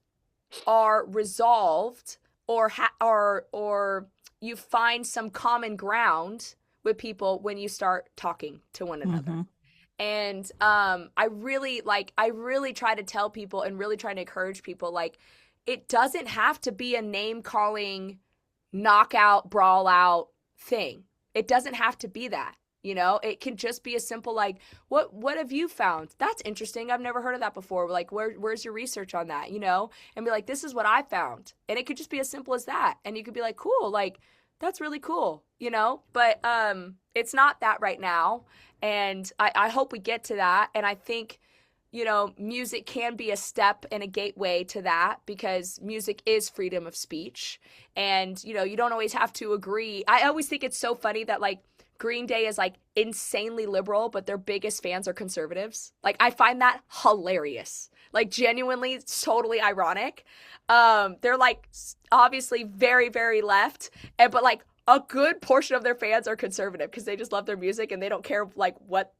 are resolved or you find some common ground with people when you start talking to one another. Mm-hmm. And I really try to tell people and really try to encourage people, like, it doesn't have to be a name calling, knockout, brawl out thing. It doesn't have to be that. You know, it can just be a simple like, what have you found? That's interesting. I've never heard of that before. Like, where's your research on that? You know, and be like, this is what I found. And it could just be as simple as that. And you could be like, cool, like, that's really cool, you know? But it's not that right now. And I hope we get to that. And I think, you know, music can be a step and a gateway to that, because music is freedom of speech. And, you know, you don't always have to agree. I always think it's so funny that like Green Day is like insanely liberal, but their biggest fans are conservatives. Like, I find that hilarious. Like, genuinely, totally ironic. They're like obviously very, very left, but like a good portion of their fans are conservative because they just love their music and they don't care like what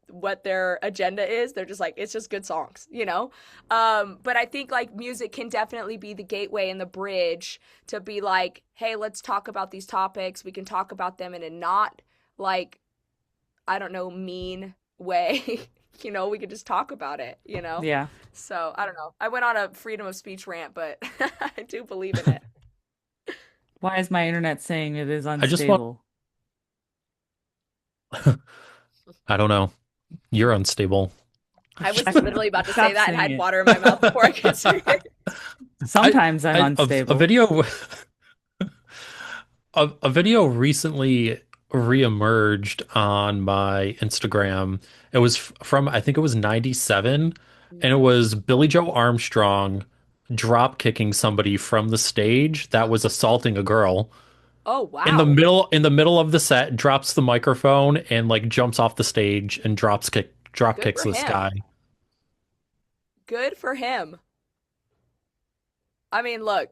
their agenda is. They're just like, it's just good songs, you know? But I think like music can definitely be the gateway and the bridge to be like, hey, let's talk about these topics. We can talk about them in a not like, I don't know, mean way. You know, we could just talk about it, you know? Yeah. So I don't know. I went on a freedom of speech rant, but I do believe in it. Why is my internet saying it is I just want, unstable? I don't know. You're unstable. I was literally about to say Stop that and saying had it. water in my mouth before I could say it. Sometimes I'm A unstable. video a video recently reemerged on my Instagram. It was from, I think it was 97, and it was Billy Joe Armstrong drop kicking somebody from the stage that was assaulting a girl. Oh, wow. In the middle of the set, drops the microphone and like jumps off the stage and drop Good kicks for this him. guy. Good for him. I mean, look,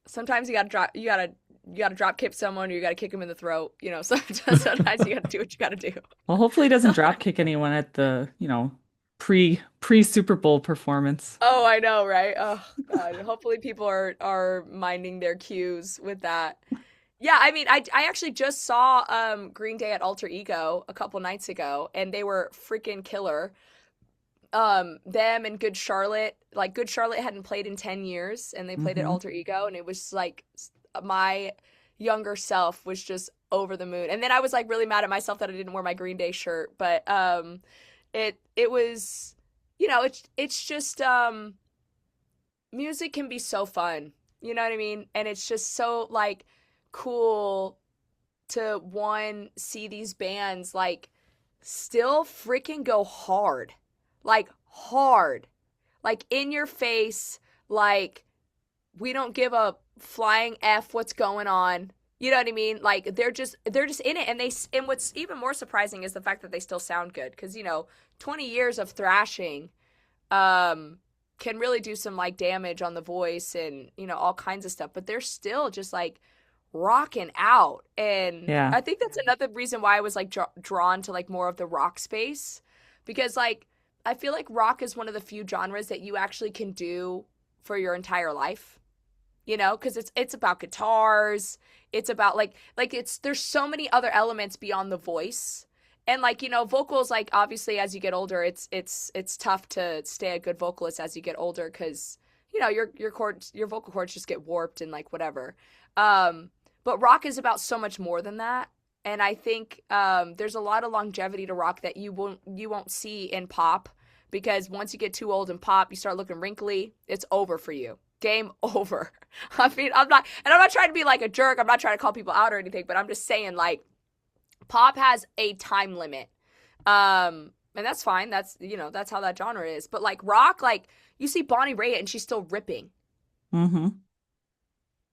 sometimes you gotta drop kick someone, or you gotta kick him in the throat. You know, sometimes you gotta do what you gotta do. Well, hopefully he doesn't drop kick anyone at the, pre Super Bowl performance. Oh, I know, right? Oh God. Hopefully people are minding their cues with that. Yeah, I mean, I actually just saw Green Day at Alter Ego a couple nights ago, and they were freaking killer. Them and Good Charlotte, like Good Charlotte hadn't played in 10 years, and they played at Hmm. Alter Ego, and it was like my younger self was just over the moon. And then I was like really mad at myself that I didn't wear my Green Day shirt, but it was, you know, it's just music can be so fun. You know what I mean? And it's just so like cool to one see these bands like still freaking go hard. Like hard. Like in your face, like we don't give a flying F what's going on. You know what I mean? Like they're just in it, and what's even more surprising is the fact that they still sound good, cuz you know, 20 years of thrashing um can really do some like damage on the voice and, you know, all kinds of stuff, but they're still just like rocking out. And Yeah. I think that's another reason why I was like drawn to like more of the rock space because like I feel like rock is one of the few genres that you actually can do for your entire life. You know, because it's about guitars, it's about like it's there's so many other elements beyond the voice. And like, you know, vocals like obviously as you get older, it's tough to stay a good vocalist as you get older cuz you know, your chords, your vocal cords just get warped and like whatever. Um but rock is about so much more than that. And I think there's a lot of longevity to rock that you won't see in pop because once you get too old in pop, you start looking wrinkly. It's over for you. Game over. I mean, I'm not trying to be like a jerk. I'm not trying to call people out or anything, but I'm just saying like pop has a time limit. And that's fine. That's, you know, that's how that genre is. But like rock, like you see Bonnie Raitt and she's still ripping. Mm-hmm.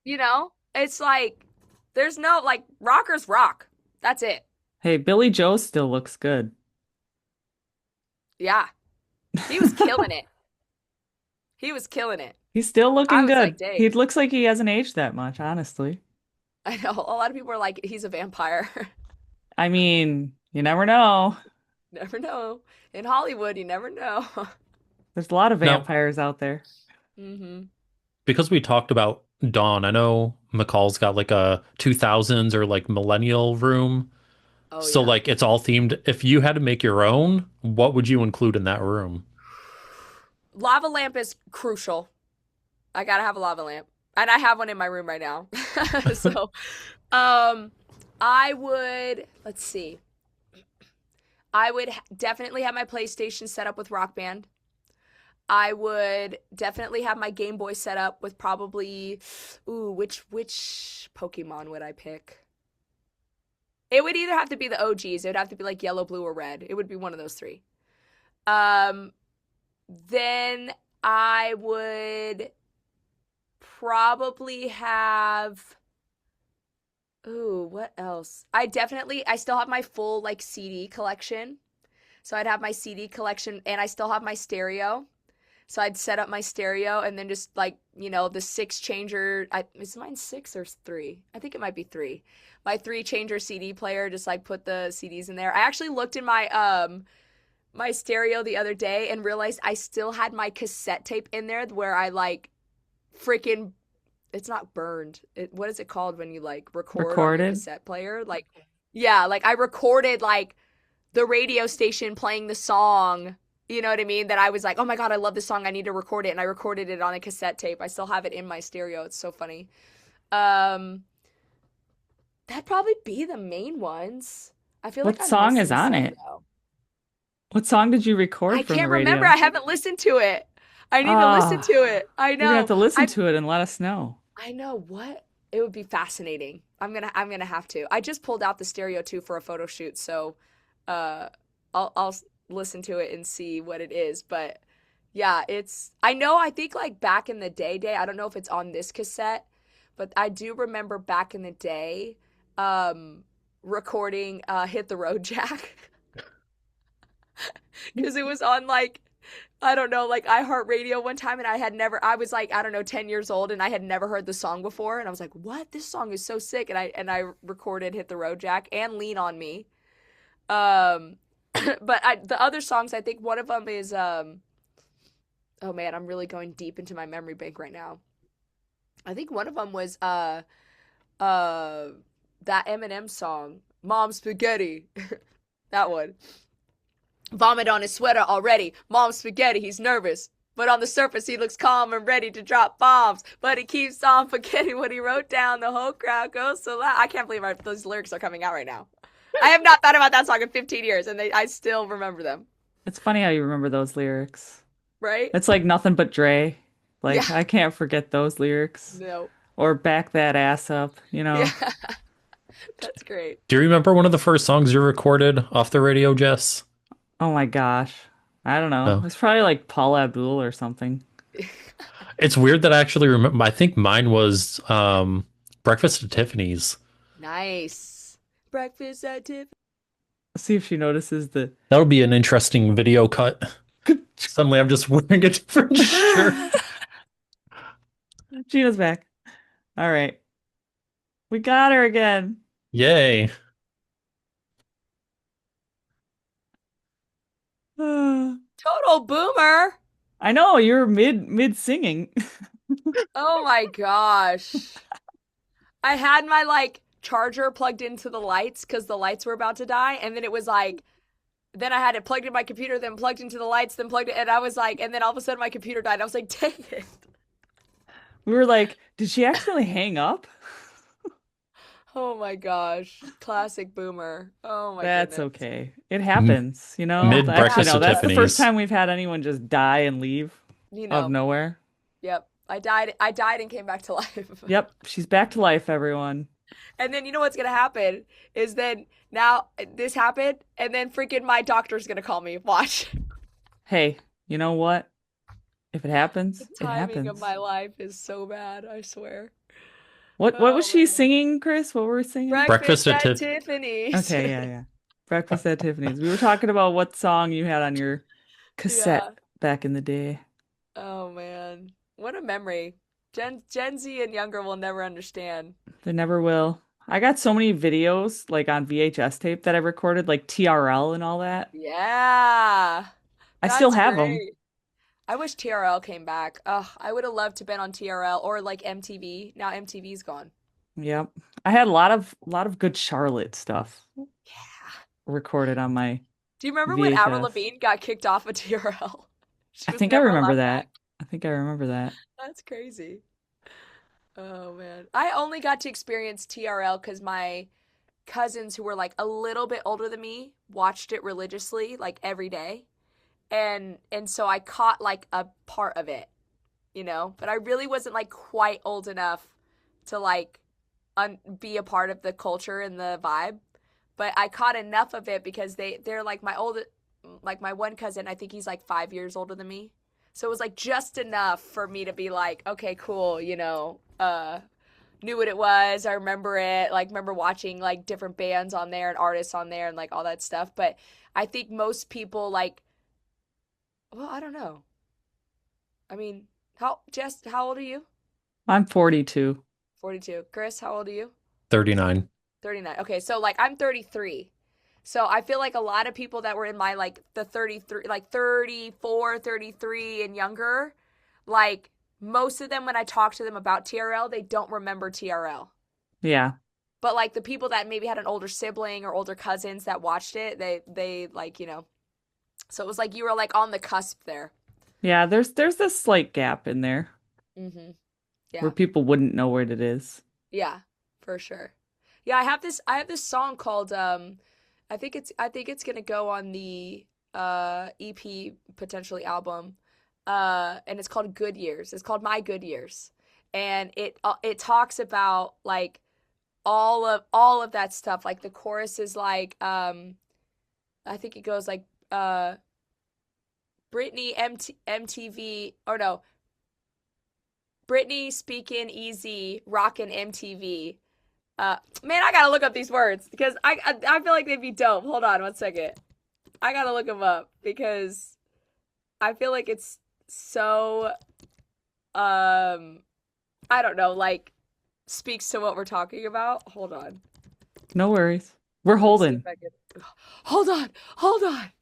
You know? It's like there's no like rockers rock. That's it. Hey, Billy Joe still looks good. Yeah. He was killing it. He was killing it. He's still I looking was like, good. dang. He looks like he hasn't aged that much, honestly. I know a lot of people are like, he's a vampire. I mean, you never know. Never know. In Hollywood, you never know. There's a lot of Now, vampires out there. hmm because we talked about Dawn, I know McCall's got like a 2000s or like millennial room. Oh So yeah. like it's all themed. If you had to make your own, what would you include in that room? Lava lamp is crucial. I gotta have a lava lamp. And I have one in my room right now. So, um, I would, let's see. I would definitely have my PlayStation set up with Rock Band. I would definitely have my Game Boy set up with probably, ooh, which Pokemon would I pick? It would either have to be the OGs. It would have to be like yellow, blue, or red. It would be one of those three. Um, then I would probably have. Ooh, what else? I still have my full like CD collection. So I'd have my CD collection and I still have my stereo. So I'd set up my stereo and then just like, you know, the six changer. Is mine six or three? I think it might be three. My three changer CD player, just like put the CDs in there. I actually looked in my stereo the other day and realized I still had my cassette tape in there where I like freaking it's not burned. What is it called when you like record on your Recorded. cassette player? Like yeah, like I recorded like the radio station playing the song. You know what I mean? That I was like, "Oh my God, I love this song. I need to record it." And I recorded it on a cassette tape. I still have it in my stereo. It's so funny. Um that'd probably be the main ones. I feel like What I'm song is missing on some it? though. What song did you I record from the can't remember. radio? I haven't listened to it. I need to listen Ah, to it. I you're gonna have know. to listen to it and let us know. I know what it would be fascinating. I'm gonna have to. I just pulled out the stereo too for a photo shoot, so uh I'll listen to it and see what it is. But yeah, it's I know I think like back in the day, I don't know if it's on this cassette, but I do remember back in the day um recording Hit the Road Jack because it was on like I don't know, like iHeartRadio one time, and I was like, I don't know, 10 years old, and I had never heard the song before, and I was like, what? This song is so sick, and I recorded Hit the Road Jack and Lean on Me. Um, but the other songs, I think one of them is, oh man, I'm really going deep into my memory bank right now. I think one of them was, uh, that Eminem song, Mom Spaghetti, that one. Vomit on his sweater already. Mom's spaghetti, he's nervous. But on the surface, he looks calm and ready to drop bombs. But he keeps on forgetting what he wrote down. The whole crowd goes so loud. I can't believe those lyrics are coming out right now. I have not thought about that song in 15 years, and I still remember them. It's funny how you remember those lyrics. Right? It's like nothing but Dre. Yeah. Like I can't forget those lyrics. No. Or back that ass up, you Yeah. know. That's great. Do you remember one of the first songs you recorded off the radio, Jess? Oh my gosh. I don't know. No. It's probably like Paul Abdul or something. It's weird that I actually remember. I think mine was Breakfast at Tiffany's. Nice. Breakfast at Tiffany. Let's see if she notices the That'll be an interesting video cut. Suddenly I'm just wearing a different shirt. Gina's back. All right. We got her again. Yay. I Total boomer. know you're mid singing. Oh my gosh. I had my like charger plugged into the lights because the lights were about to die, and then it was like then I had it plugged in my computer, then plugged into the lights, then plugged it, and I was like, and then all of a sudden my computer died. I was like, dang it. We were like, did she accidentally hang up? Oh my gosh. Classic boomer. Oh my That's goodness. okay. It M- happens, you know? Oh, Mid it Actually, breakfast no, at that's the happens. first Tiffany's. time we've had anyone just die and leave You out of know. nowhere. Yep. I died and came back to life. Yep, she's back to life, everyone. And then you know what's gonna happen is then now this happened, and then freaking my doctor's gonna call me. Watch. Hey, you know what? If it The happens, it timing of happens. my life is so bad, I swear. What was Oh she man. singing, Chris? What were we singing? Breakfast Breakfast at at Tiff. Tiffany's. Okay, yeah, yeah. Breakfast at Tiffany's. We were talking about what song you had on your cassette Yeah. back in the day. Oh man. What a memory. Gen Z and younger will never understand. They never will. I got so many videos like on VHS tape that I recorded, like TRL and all that. Yeah. I still That's have them. great. I wish TRL came back. Ugh, I would have loved to been on TRL or like MTV. Now MTV's gone. Yep. I had a lot of good Charlotte stuff Yeah. recorded on my Do you remember when Avril VHS. Lavigne got kicked off of TRL? She I was think I never remember allowed back. that. I think I remember that. That's crazy. Oh man. I only got to experience TRL because my cousins who were like a little bit older than me watched it religiously, like every day. And so I caught like a part of it, But I really wasn't like quite old enough to like be a part of the culture and the vibe. But I caught enough of it because they're like like my one cousin, I think he's like 5 years older than me. So it was like just enough for me to be like, okay, cool, knew what it was. I remember it. Like remember watching like different bands on there and artists on there and like all that stuff. But I think most people like, well, I don't know. I mean, how old are you? I'm 42. 42. Chris, how old are you? 39. 39. Okay, so like I'm 33. So I feel like a lot of people that were in my like the 33 like 34, 33 and younger, like most of them when I talk to them about TRL, they don't remember TRL. Yeah. But like the people that maybe had an older sibling or older cousins that watched it, they like, So it was like you were like on the cusp there. Yeah, there's this slight gap in there Mhm. where Yeah. people wouldn't know what it is. Yeah, for sure. Yeah, I have this song called I think it's gonna go on the EP potentially album. And it's called Good Years. It's called My Good Years. And it talks about like all of that stuff. Like the chorus is like I think it goes like Britney MTV or no, Britney speaking easy, rockin' MTV. Man, I gotta look up these words because I feel like they'd be dope. Hold on one second. I gotta look them up because I feel like it's so I don't know, like speaks to what we're talking about. Hold on. No worries. We're Let me see holding. if I can. Hold on, hold on.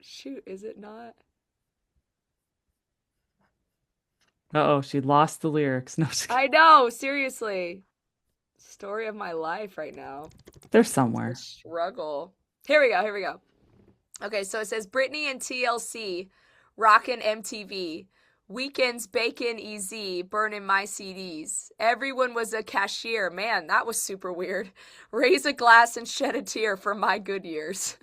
Shoot, is it not? Uh-oh, she lost the lyrics. No, just kidding. I know, seriously. Story of my life right now. They're It's a somewhere. struggle. Here we go. Here we go. Okay, so it says Britney and TLC, rockin' MTV, weekends bacon EZ, burning my CDs. Everyone was a cashier. Man, that was super weird. Raise a glass and shed a tear for my good years.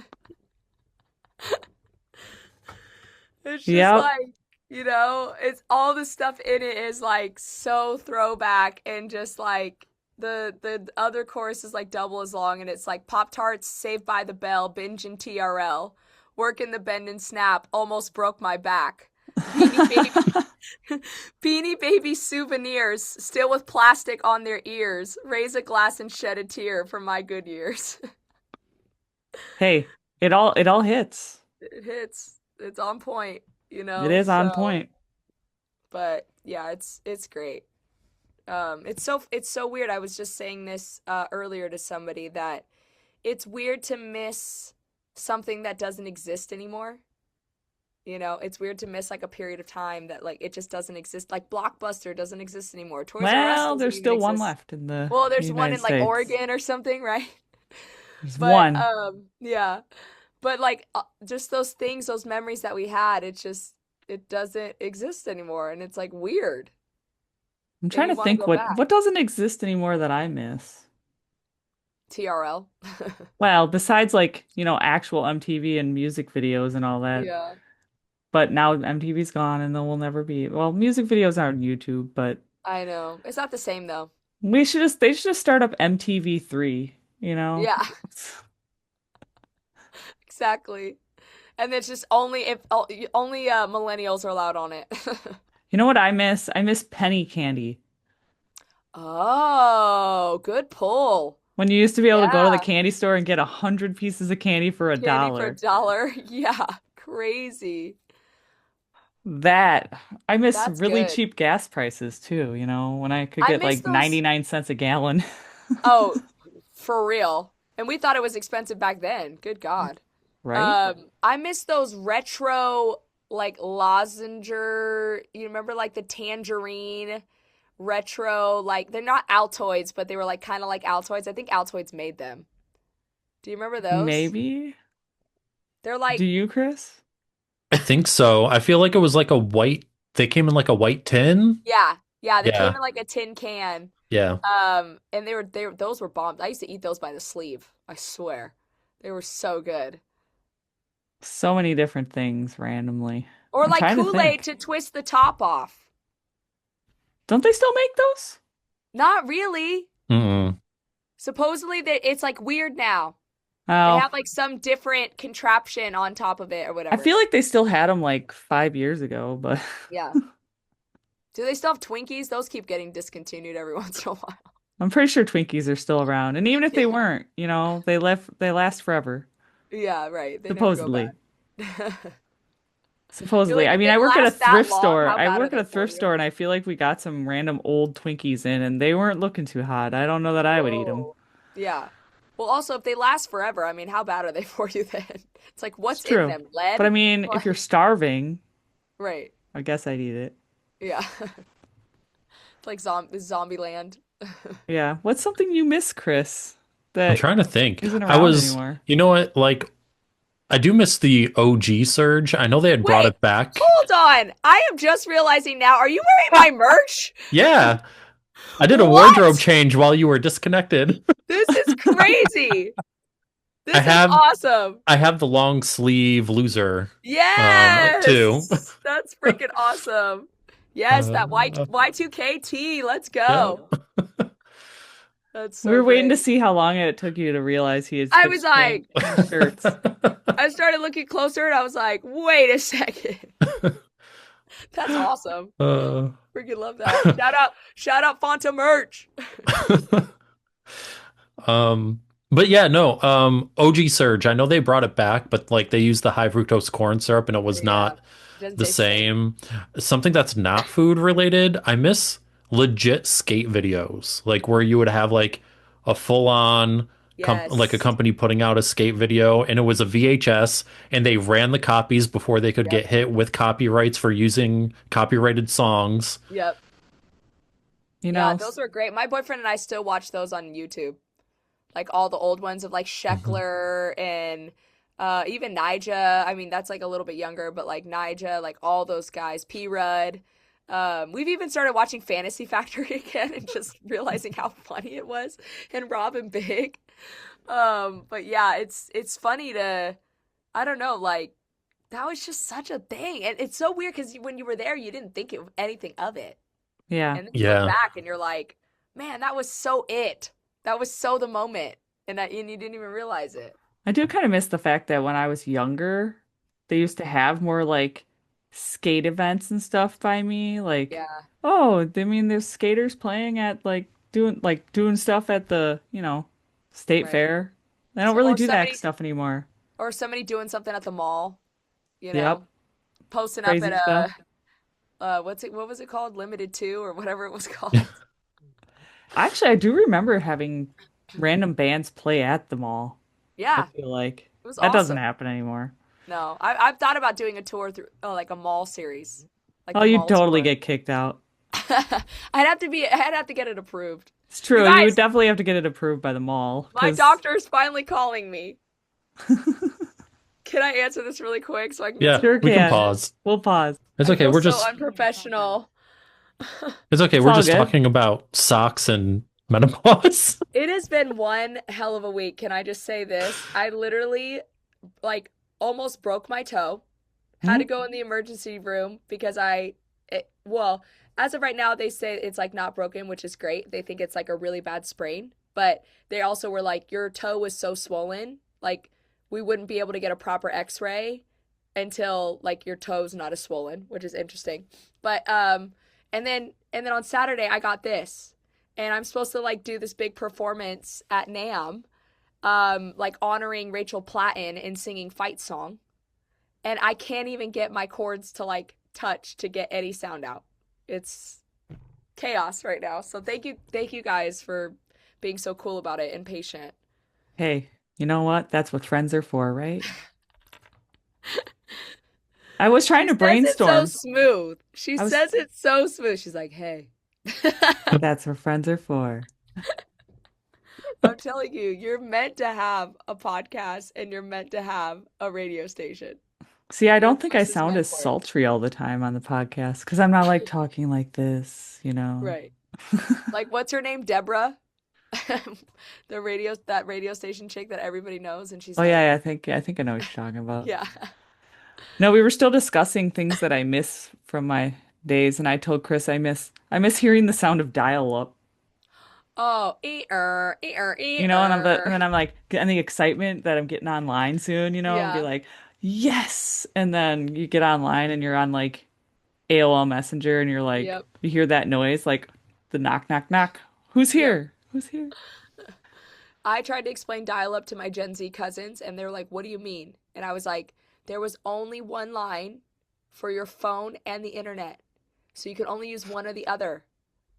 It's just Yep. like, it's all the stuff in it is like so throwback and just like the other chorus is like double as long and it's like Pop Tarts, Saved by the Bell, Binge and TRL, Work in the Bend and Snap, Almost Broke My Back. Beanie Baby Beanie Baby souvenirs, still with plastic on their ears. Raise a glass and shed a tear for my good years. Hey, it all hits. It hits. It's on point, It is on so point. But yeah, it's great. It's so weird. I was just saying this earlier to somebody that it's weird to miss something that doesn't exist anymore. You know, it's weird to miss like a period of time that like it just doesn't exist. Like Blockbuster doesn't exist anymore. Toys R Us Well, doesn't there's even still one exist. left in the Well, there's one United in like States. Oregon or something, right? There's But one. yeah. But like just those things, those memories that we had, it doesn't exist anymore and it's like weird. I'm And trying you to want to think go what back. doesn't exist anymore that I miss. TRL. Well, besides like, actual MTV and music videos and all that. Yeah, But now MTV's gone and there will never be. Well, music videos are on YouTube, but I know. It's not the same though. they should just start up MTV3, you know? Yeah, exactly. And it's just only if only millennials are allowed on it. You know what I miss? I miss penny candy. Oh, good pull. When you used to be able to go to the Yeah, candy store and get 100 pieces of candy for a candy for a dollar. dollar. Yeah, crazy. That I miss That's really good. cheap gas prices too, when I could I get miss like those. 99 cents a gallon. Oh, for real. And we thought it was expensive back then. Good God. Right? I miss those retro like lozenger. You remember like the tangerine retro, like they're not Altoids, but they were like kind of like Altoids. I think Altoids made them. Do you remember those? Maybe. They're Do like, you, Chris? I think so. I feel like it was like a white, they came in like a white tin. yeah, yeah, they came Yeah. in like a tin can. Yeah. And they were those were bombs. I used to eat those by the sleeve. I swear. They were so good. So many different things randomly. Or I'm like trying to Kool-Aid think. to twist the top off. Don't they still make those? Not really. Mm-mm. Supposedly it's like weird now. They Oh, have like some different contraption on top of it or I whatever. feel like they still had them like 5 years ago, but Yeah. Do they still have Twinkies? Those keep getting discontinued every once in a while. I'm pretty sure Twinkies are still around. And even if they Yeah. weren't, they last forever, Yeah, right. They never go supposedly. bad. You're Supposedly. like, I if mean, they I work at a last that thrift long, store. how I bad are work at they a for thrift you? store, and I feel like we got some random old Twinkies in, and they weren't looking too hot. I don't know that I would eat them. Whoa. Yeah. Well, also, if they last forever, I mean, how bad are they for you then? It's like, It's what's in true. them? But I Lead? mean, if you're Like, starving, right. I guess I'd eat it. Yeah. It's like zombie land. Yeah. What's something you miss, Chris, I'm that trying to think. isn't I around was, anymore? you know what? Like, I do miss the OG Surge. I know they had brought Wait, it back. hold on. I am just realizing now. Are you wearing my merch? Yeah. I did a wardrobe What? change while you were disconnected. This is crazy. I This is have awesome. I have the long sleeve loser too. Yes. That's freaking awesome. Yes, that Uh, Y2K tee. Let's yeah. go. That's We so were waiting to great. see how long it took you to realize he had I was switched like, shirts. I started looking closer and I was like, wait a second. That's awesome. uh, Freaking love that. Shout out Fanta merch. um, but yeah, no, OG Surge. I know they brought it back, but like they used the high fructose corn syrup and it was Yeah. not Doesn't the taste the same. same. Something that's not food related. I miss legit skate videos, like where you would have like a full on like a Yes. company putting out a skate video and it was a VHS and they ran the copies before they could Yep. get hit with copyrights for using copyrighted songs. Yep. You Yeah, know, those were great. My boyfriend and I still watch those on YouTube. Like all the old ones of like Mhm. Sheckler and even Nija. I mean, that's like a little bit younger, but like Nija, like all those guys, P Rudd. We've even started watching Fantasy Factory again and just realizing how funny it was and Robin Big. But yeah, it's funny to I don't know, like that was just such a thing. And it's so weird because when you were there, you didn't think anything of it. yeah. And then you look Yeah. back and you're like, man, that was so it. That was so the moment. And you didn't even realize it. I do kind of miss the fact that when I was younger, they used to have more like skate events and stuff by me. Like, Yeah, oh, I mean, there's skaters playing at like doing stuff at the, state right. fair. They don't So really do that stuff anymore. or somebody doing something at the mall, you Yep. know, posting up Crazy at stuff. what was it called? Limited 2 or whatever it was called. Actually, I do remember having random bands play at the mall. I Yeah, feel like it was that doesn't awesome. happen anymore. No, I've thought about doing a tour through like a mall series, like Oh, the you'd mall totally tour. get kicked out. I'd have to get it approved. It's You true. You would guys, definitely have to get it approved by the mall my because doctor is finally calling me. Can I answer this really quick so I can get Yeah, some sure we can can. information? pause. We'll pause. It's I okay. feel We're so just unprofessional. it's okay. It's We're all just good. talking about socks and menopause. It has been one hell of a week. Can I just say this? I literally like almost broke my toe. Had Hmm? to go in the emergency room because well, as of right now, they say it's like not broken, which is great. They think it's like a really bad sprain, but they also were like, your toe was so swollen, like we wouldn't be able to get a proper x-ray until like your toe's not as swollen, which is interesting. But and then on Saturday I got this. And I'm supposed to like do this big performance at NAMM, like honoring Rachel Platten and singing Fight Song, and I can't even get my cords to like touch to get any sound out. It's chaos right now. So thank you guys for being so cool about it and patient. Hey, you know what? That's what friends are for, right? I was She trying to says it so brainstorm. smooth. She I was, says it so smooth. She's like, "Hey." that's what friends are for. I'm telling you, you're meant to have a podcast and you're meant to have a radio station. See, I Your don't think I voice is sound meant as for it. sultry all the time on the podcast because I'm not like talking like this. Right. Like what's her name? Deborah? That radio station chick that everybody knows and she's Oh like, yeah, I think I know what you're talking about. yeah. No, we were still discussing things that I miss from my days, and I told Chris I miss hearing the sound of dial-up. Oh, ear, ear, And then ear. I'm like getting the excitement that I'm getting online soon, and be Yeah. like, yes. And then you get online and you're on like AOL Messenger and you're like, Yep. you hear that noise, like the knock, knock, knock. Who's Yep. here? Who's here? I tried to explain dial up to my Gen Z cousins, and they're like, what do you mean? And I was like, there was only one line for your phone and the internet. So you could only use one or the other.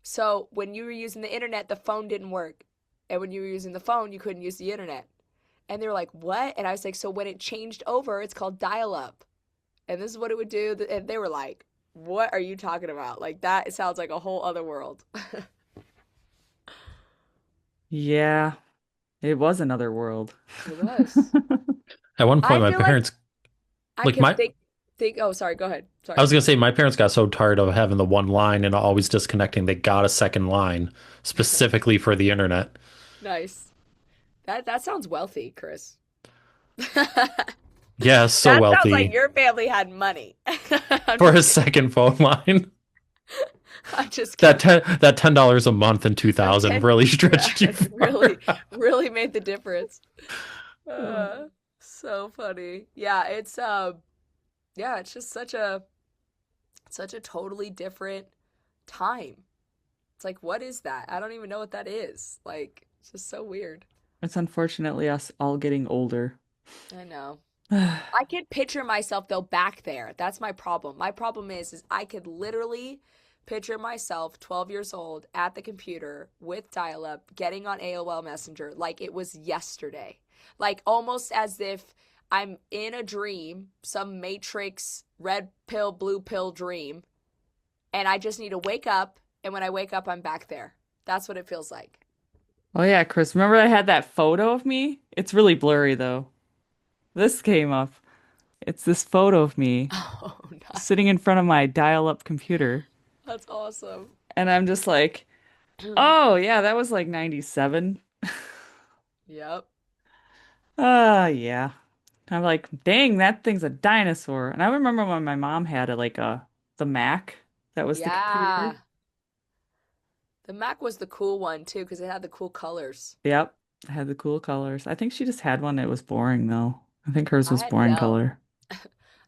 So when you were using the internet, the phone didn't work. And when you were using the phone, you couldn't use the internet. And they were like, what? And I was like, so when it changed over, it's called dial up. And this is what it would do. And they were like, what are you talking about? Like that, it sounds like a whole other world. Yeah, it was another world. It was. At one point, I my feel like parents I like can my think. Oh, sorry. Go ahead. I Sorry. was gonna say my parents got so tired of having the one line and always disconnecting, they got a second line specifically for the internet Nice. That sounds wealthy, Chris. yeah, so That sounds like wealthy your family had money. I'm for a just kidding. second phone line. I'm just kidding. That $10 a month in That 2000 10, really yeah, stretched you it far. really made the difference. Uh, so funny. Yeah, it's just such a totally different time. It's like, what is that? I don't even know what that is. Like, it's just so weird. It's unfortunately us all getting older. I know. I could picture myself though back there. That's my problem. My problem is I could literally picture myself 12 years old at the computer with dial-up, getting on AOL Messenger like it was yesterday. Like almost as if I'm in a dream, some Matrix red pill, blue pill dream, and I just need to wake up, and when I wake up, I'm back there. That's what it feels like. Oh yeah, Chris, remember I had that photo of me? It's really blurry though. This came up. It's this photo of me Oh, sitting in front of my dial-up computer. that's awesome. And I'm just like, oh yeah, that was like 97. Yep. Yeah. I'm like, dang, that thing's a dinosaur. And I remember when my mom had the Mac that was the Yeah. computer. The Mac was the cool one too because it had the cool colors. Yep. It had the cool colors. I think she just had one that was boring though. I think hers I was had boring Dell. color.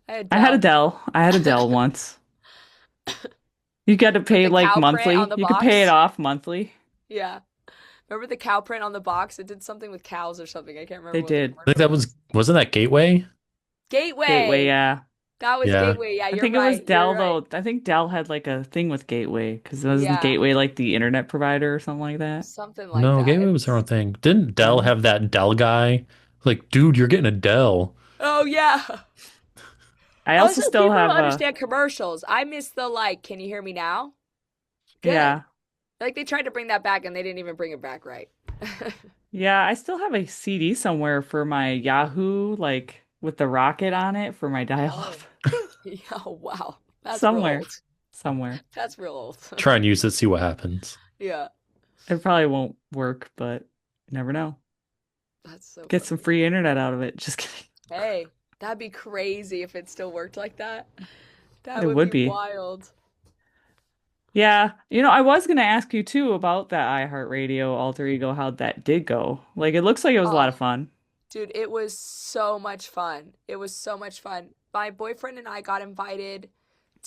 I had I had a Dell Dell. I had a Dell once. You got to with pay the like cow print on monthly. the You could pay it box. off monthly. Yeah. Remember the cow print on the box? It did something with cows or something. I can't remember They what the did. I think commercial that was. wasn't that Gateway? Gateway, Gateway. yeah. That was Yeah. Gateway. Yeah, I you're think it was right. You're Dell right. though. I think Dell had like a thing with Gateway because wasn't Yeah, Gateway like the internet provider or something like that? something like No, that. Gateway It was their own was. thing. Didn't Dell No. have that Dell guy? Like, dude, you're getting a Dell. Oh yeah. I also Also, still people don't have a understand commercials. I miss the like, can you hear me now? Good. yeah. Like they tried to bring that back and they didn't even bring it back right. Yeah, I still have a CD somewhere for my Yahoo, like with the rocket on it for my dial-up. Oh. Yeah, oh, wow. That's real Somewhere. old. Somewhere. That's real old. Try and use it, see what happens. Yeah, It probably won't work, but you never know. that's so Get some funny. free internet out of it. Just kidding. Hey, that'd be crazy if it still worked like that. That It would would be be. wild. Yeah, I was gonna ask you too about that iHeartRadio alter ego, how that did go. Like it looks like it was a lot Oh, of fun. dude, it was so much fun. It was so much fun. My boyfriend and I got invited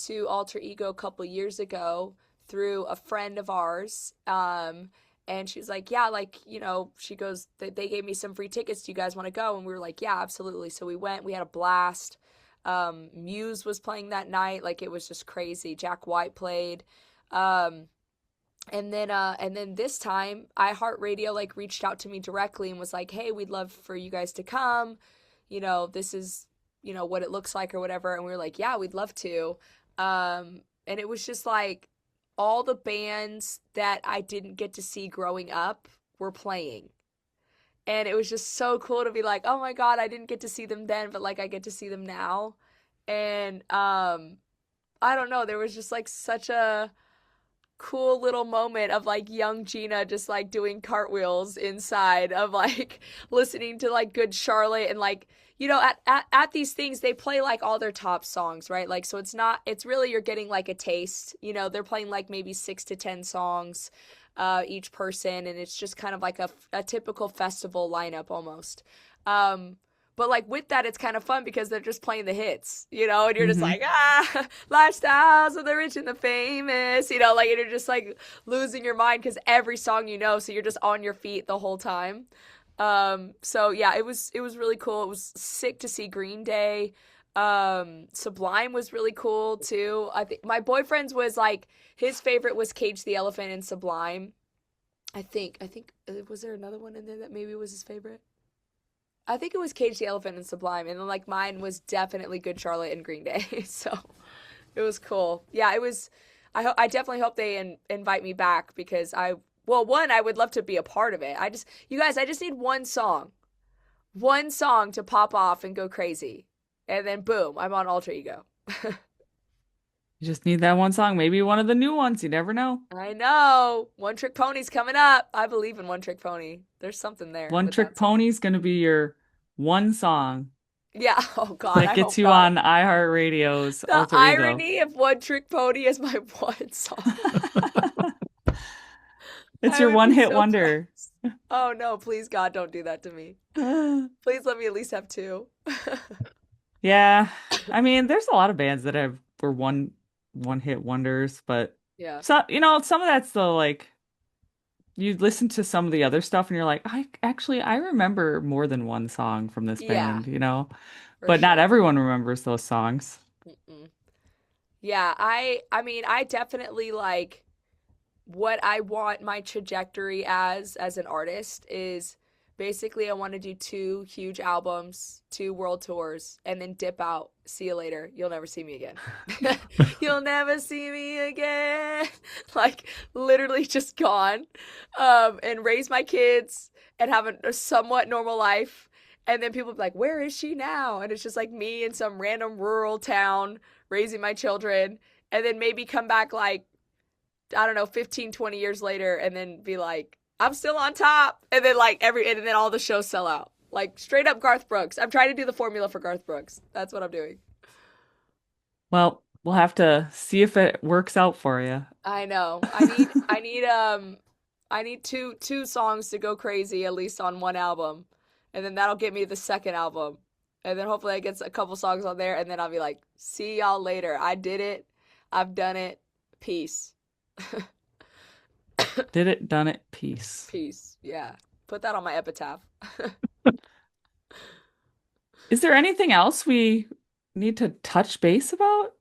to Alter Ego a couple years ago through a friend of ours. And she's like, yeah, like, she goes, they gave me some free tickets. Do you guys want to go? And we were like, yeah, absolutely. So we went, we had a blast. Muse was playing that night. Like, it was just crazy. Jack White played. Um, and then this time, iHeartRadio like reached out to me directly and was like, "Hey, we'd love for you guys to come. This is, what it looks like or whatever." And we were like, "Yeah, we'd love to." And it was just like all the bands that I didn't get to see growing up were playing. And it was just so cool to be like, "Oh my God, I didn't get to see them then, but like I get to see them now." And I don't know, there was just like such a cool little moment of like young Geena just like doing cartwheels inside of like listening to like Good Charlotte and like at these things they play like all their top songs, right? Like so it's really you're getting like a taste. They're playing like maybe 6 to 10 songs each person, and it's just kind of like a typical festival lineup almost. um but like with that, it's kind of fun because they're just playing the hits, and you're just Hmm. like, lifestyles of the rich and the famous, like, and you're just like losing your mind because every song so you're just on your feet the whole time. So yeah, it was really cool. It was sick to see Green Day. Sublime was really cool too. I think my boyfriend's was like his favorite was Cage the Elephant and Sublime. I think was there another one in there that maybe was his favorite? I think it was Cage the Elephant and Sublime, and then like mine was definitely Good Charlotte and Green Day. So it was cool. Yeah, it was. I definitely hope they invite me back because one, I would love to be a part of it. You guys, I just need one song to pop off and go crazy, and then boom, I'm on Alter Ego. You just need that one song, maybe one of the new ones. You never know. I know, One Trick Pony's coming up. I believe in One Trick Pony. There's something there One with Trick that song. Pony's gonna be your one song Yeah. Oh God, that I gets hope you not. on iHeartRadio's The alter ego. irony of One Trick Pony is my one song. It's I your would one be hit so wonder. depressed. Oh no, please God, don't do that to me. Please let me at least have two. Yeah, I mean, there's a lot of bands that were one hit wonders, but Yeah. some of that's the like you listen to some of the other stuff and you're like, I remember more than one song from this Yeah, band. for But not sure. everyone remembers those songs. Mm-mm. Yeah, I mean, I definitely like what I want my trajectory as an artist is basically I want to do two huge albums, two world tours, and then dip out. See you later. You'll never see me again. You'll never see me again. Like literally just gone. And raise my kids and have a somewhat normal life. And then people be like, "Where is she now?" And it's just like me in some random rural town raising my children, and then maybe come back like I don't know, 15, 20 years later and then be like, I'm still on top. And then and then all the shows sell out. Like straight up Garth Brooks. I'm trying to do the formula for Garth Brooks. That's what I'm doing. Well, we'll have to see if it works out for you. I know. I need two songs to go crazy at least on one album. And then that'll get me the second album. And then hopefully I get a couple songs on there and then I'll be like, see y'all later. I did it. I've done it. Peace. Did it, done it, peace. Peace. Yeah. Put that on my epitaph. Is there anything else we need to touch base about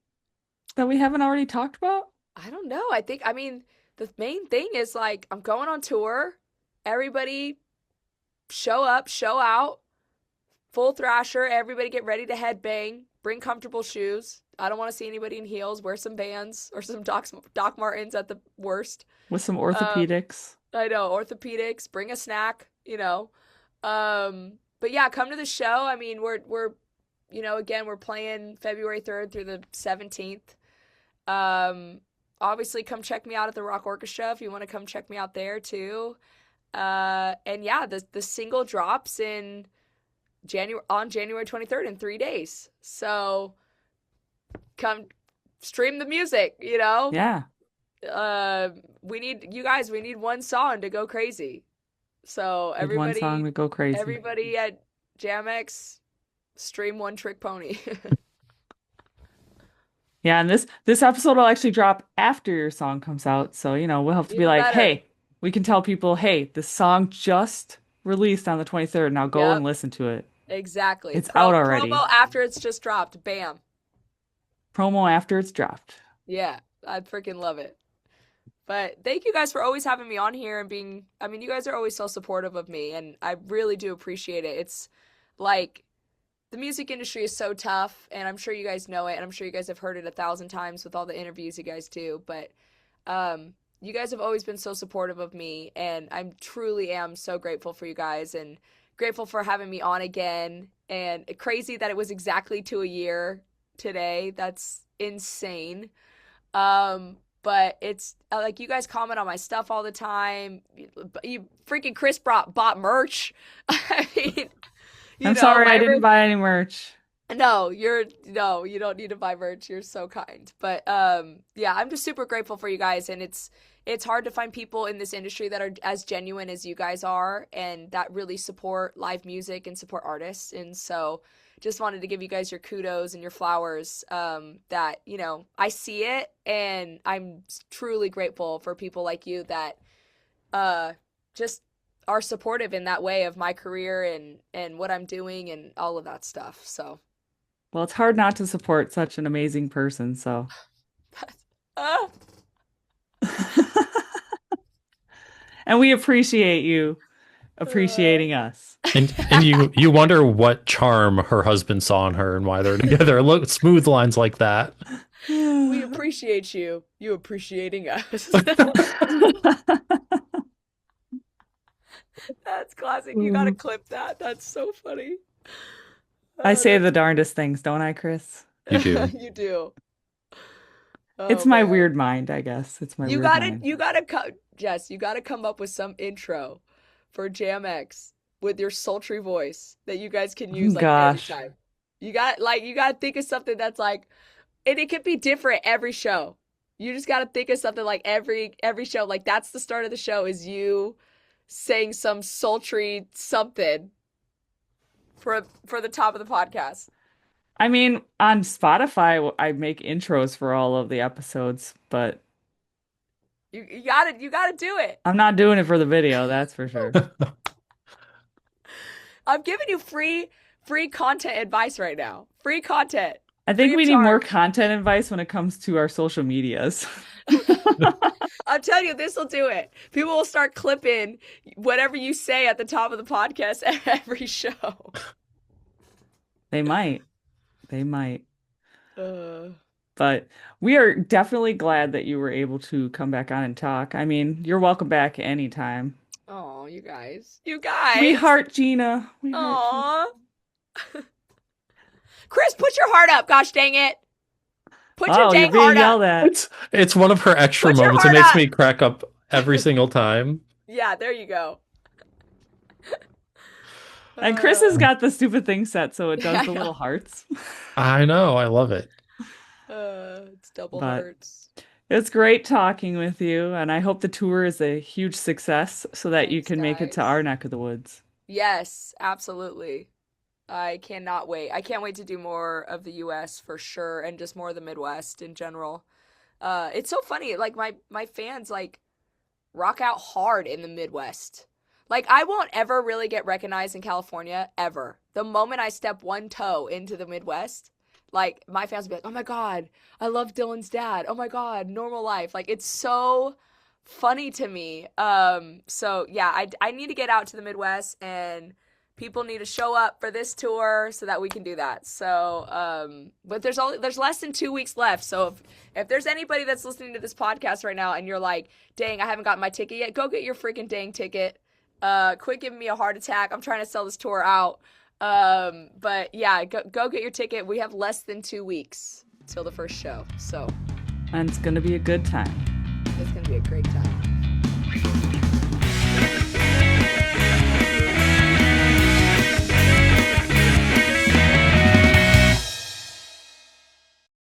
that we haven't already talked about? I don't know. I mean, the main thing is like I'm going on tour. Everybody show up, show out, full thrasher. Everybody get ready to headbang. Bring comfortable shoes. I don't want to see anybody in heels. Wear some Vans or some Doc Martens at the worst. With some Um, orthopedics. I know, orthopedics. Bring a snack. But yeah, come to the show. I mean, again, we're playing February 3rd through the 17th. Um, Obviously, come check me out at the Rock Orchestra if you want to come check me out there too. And yeah, the single drops in January 23rd in 3 days. So come stream the music. Yeah. We need you guys. We need one song to go crazy. So Need one song to go crazy. everybody at Jamex, stream One Trick Pony. Yeah, and this episode will actually drop after your song comes out. So, we'll have to be Even like, better. hey, we can tell people, hey, the song just released on the 23rd. Now go and Yep, listen to it. exactly. It's out Promo already. after it's just dropped. Bam. Promo after it's dropped. Yeah, I freaking love it. But thank you guys for always having me on here and I mean, you guys are always so supportive of me, and I really do appreciate it. It's like the music industry is so tough, and I'm sure you guys know it, and I'm sure you guys have heard it 1,000 times with all the interviews you guys do. But you guys have always been so supportive of me, and I truly am so grateful for you guys and grateful for having me on again. And crazy that it was exactly to a year today. That's insane. But it's like you guys comment on my stuff all the time. You freaking Chris bought merch. I mean, I'm sorry I my didn't buy any merch. no, you don't need to buy merch. You're so kind. But yeah, I'm just super grateful for you guys, and it's hard to find people in this industry that are as genuine as you guys are and that really support live music and support artists. And so just wanted to give you guys your kudos and your flowers, that, I see it, and I'm truly grateful for people like you that just are supportive in that way of my career and what I'm doing and all of that stuff. So Well, it's hard not to support such an amazing person, so. uh, And we appreciate you uh, appreciating us. And you wonder what charm her husband saw in her and why they're together. Look, smooth lines like that. we appreciate you appreciating us. That's classic. You gotta clip that. That's so funny. I Oh, say the that's darndest things, don't I, Chris? You do. you do. It's Oh my man. weird mind, I guess. It's my weird mind. Jess, you gotta come up with some intro for Jam X with your sultry voice that you guys can Oh, use like every gosh. time. You gotta think of something that's like, and it could be different every show. You just gotta think of something like every show. Like that's the start of the show is you saying some sultry something for the top of the podcast. I mean, on Spotify, I make intros for all of the episodes, but You gotta do it. I'm not doing it for the video, that's for sure. I'm giving you free content advice right now. Free content. I Free think of we need more charge. content advice when it comes to our social medias. I'm telling you, this will do it. People will start clipping whatever you say at the top of the podcast at every show. They might. They might. Uh, But we are definitely glad that you were able to come back on and talk. I mean, you're welcome back anytime. oh, you guys. You We guys. heart Gina. We heart Gina. Aw. Chris, put your heart up. Gosh dang it. Put your Oh, you're dang being heart up. yelled at. It's one of her extra Put your moments. It heart makes up. me crack up every single time. Yeah, there you go. And Chris has Uh, got the stupid thing set so it yeah, does I the little know. hearts. I know, I love it. It's double But hearts. it's great talking with you, and I hope the tour is a huge success so that you Thanks, can make it to our guys. neck of the woods. Yes, absolutely. I cannot wait. I can't wait to do more of the US for sure and just more of the Midwest in general. It's so funny. Like my fans like rock out hard in the Midwest. Like I won't ever really get recognized in California ever. The moment I step one toe into the Midwest, Like my fans will be like, oh my God, I love Dylan's dad. Oh my God, normal life. Like it's so funny to me. So yeah, I need to get out to the Midwest, and people need to show up for this tour so that we can do that. So but there's less than 2 weeks left. So if there's anybody that's listening to this podcast right now and you're like, dang, I haven't gotten my ticket yet, go get your freaking dang ticket. Quit giving me a heart attack. I'm trying to sell this tour out. But yeah, go get your ticket. We have less than 2 weeks till the first show. So And it's gonna be a good time. it's gonna be a great time.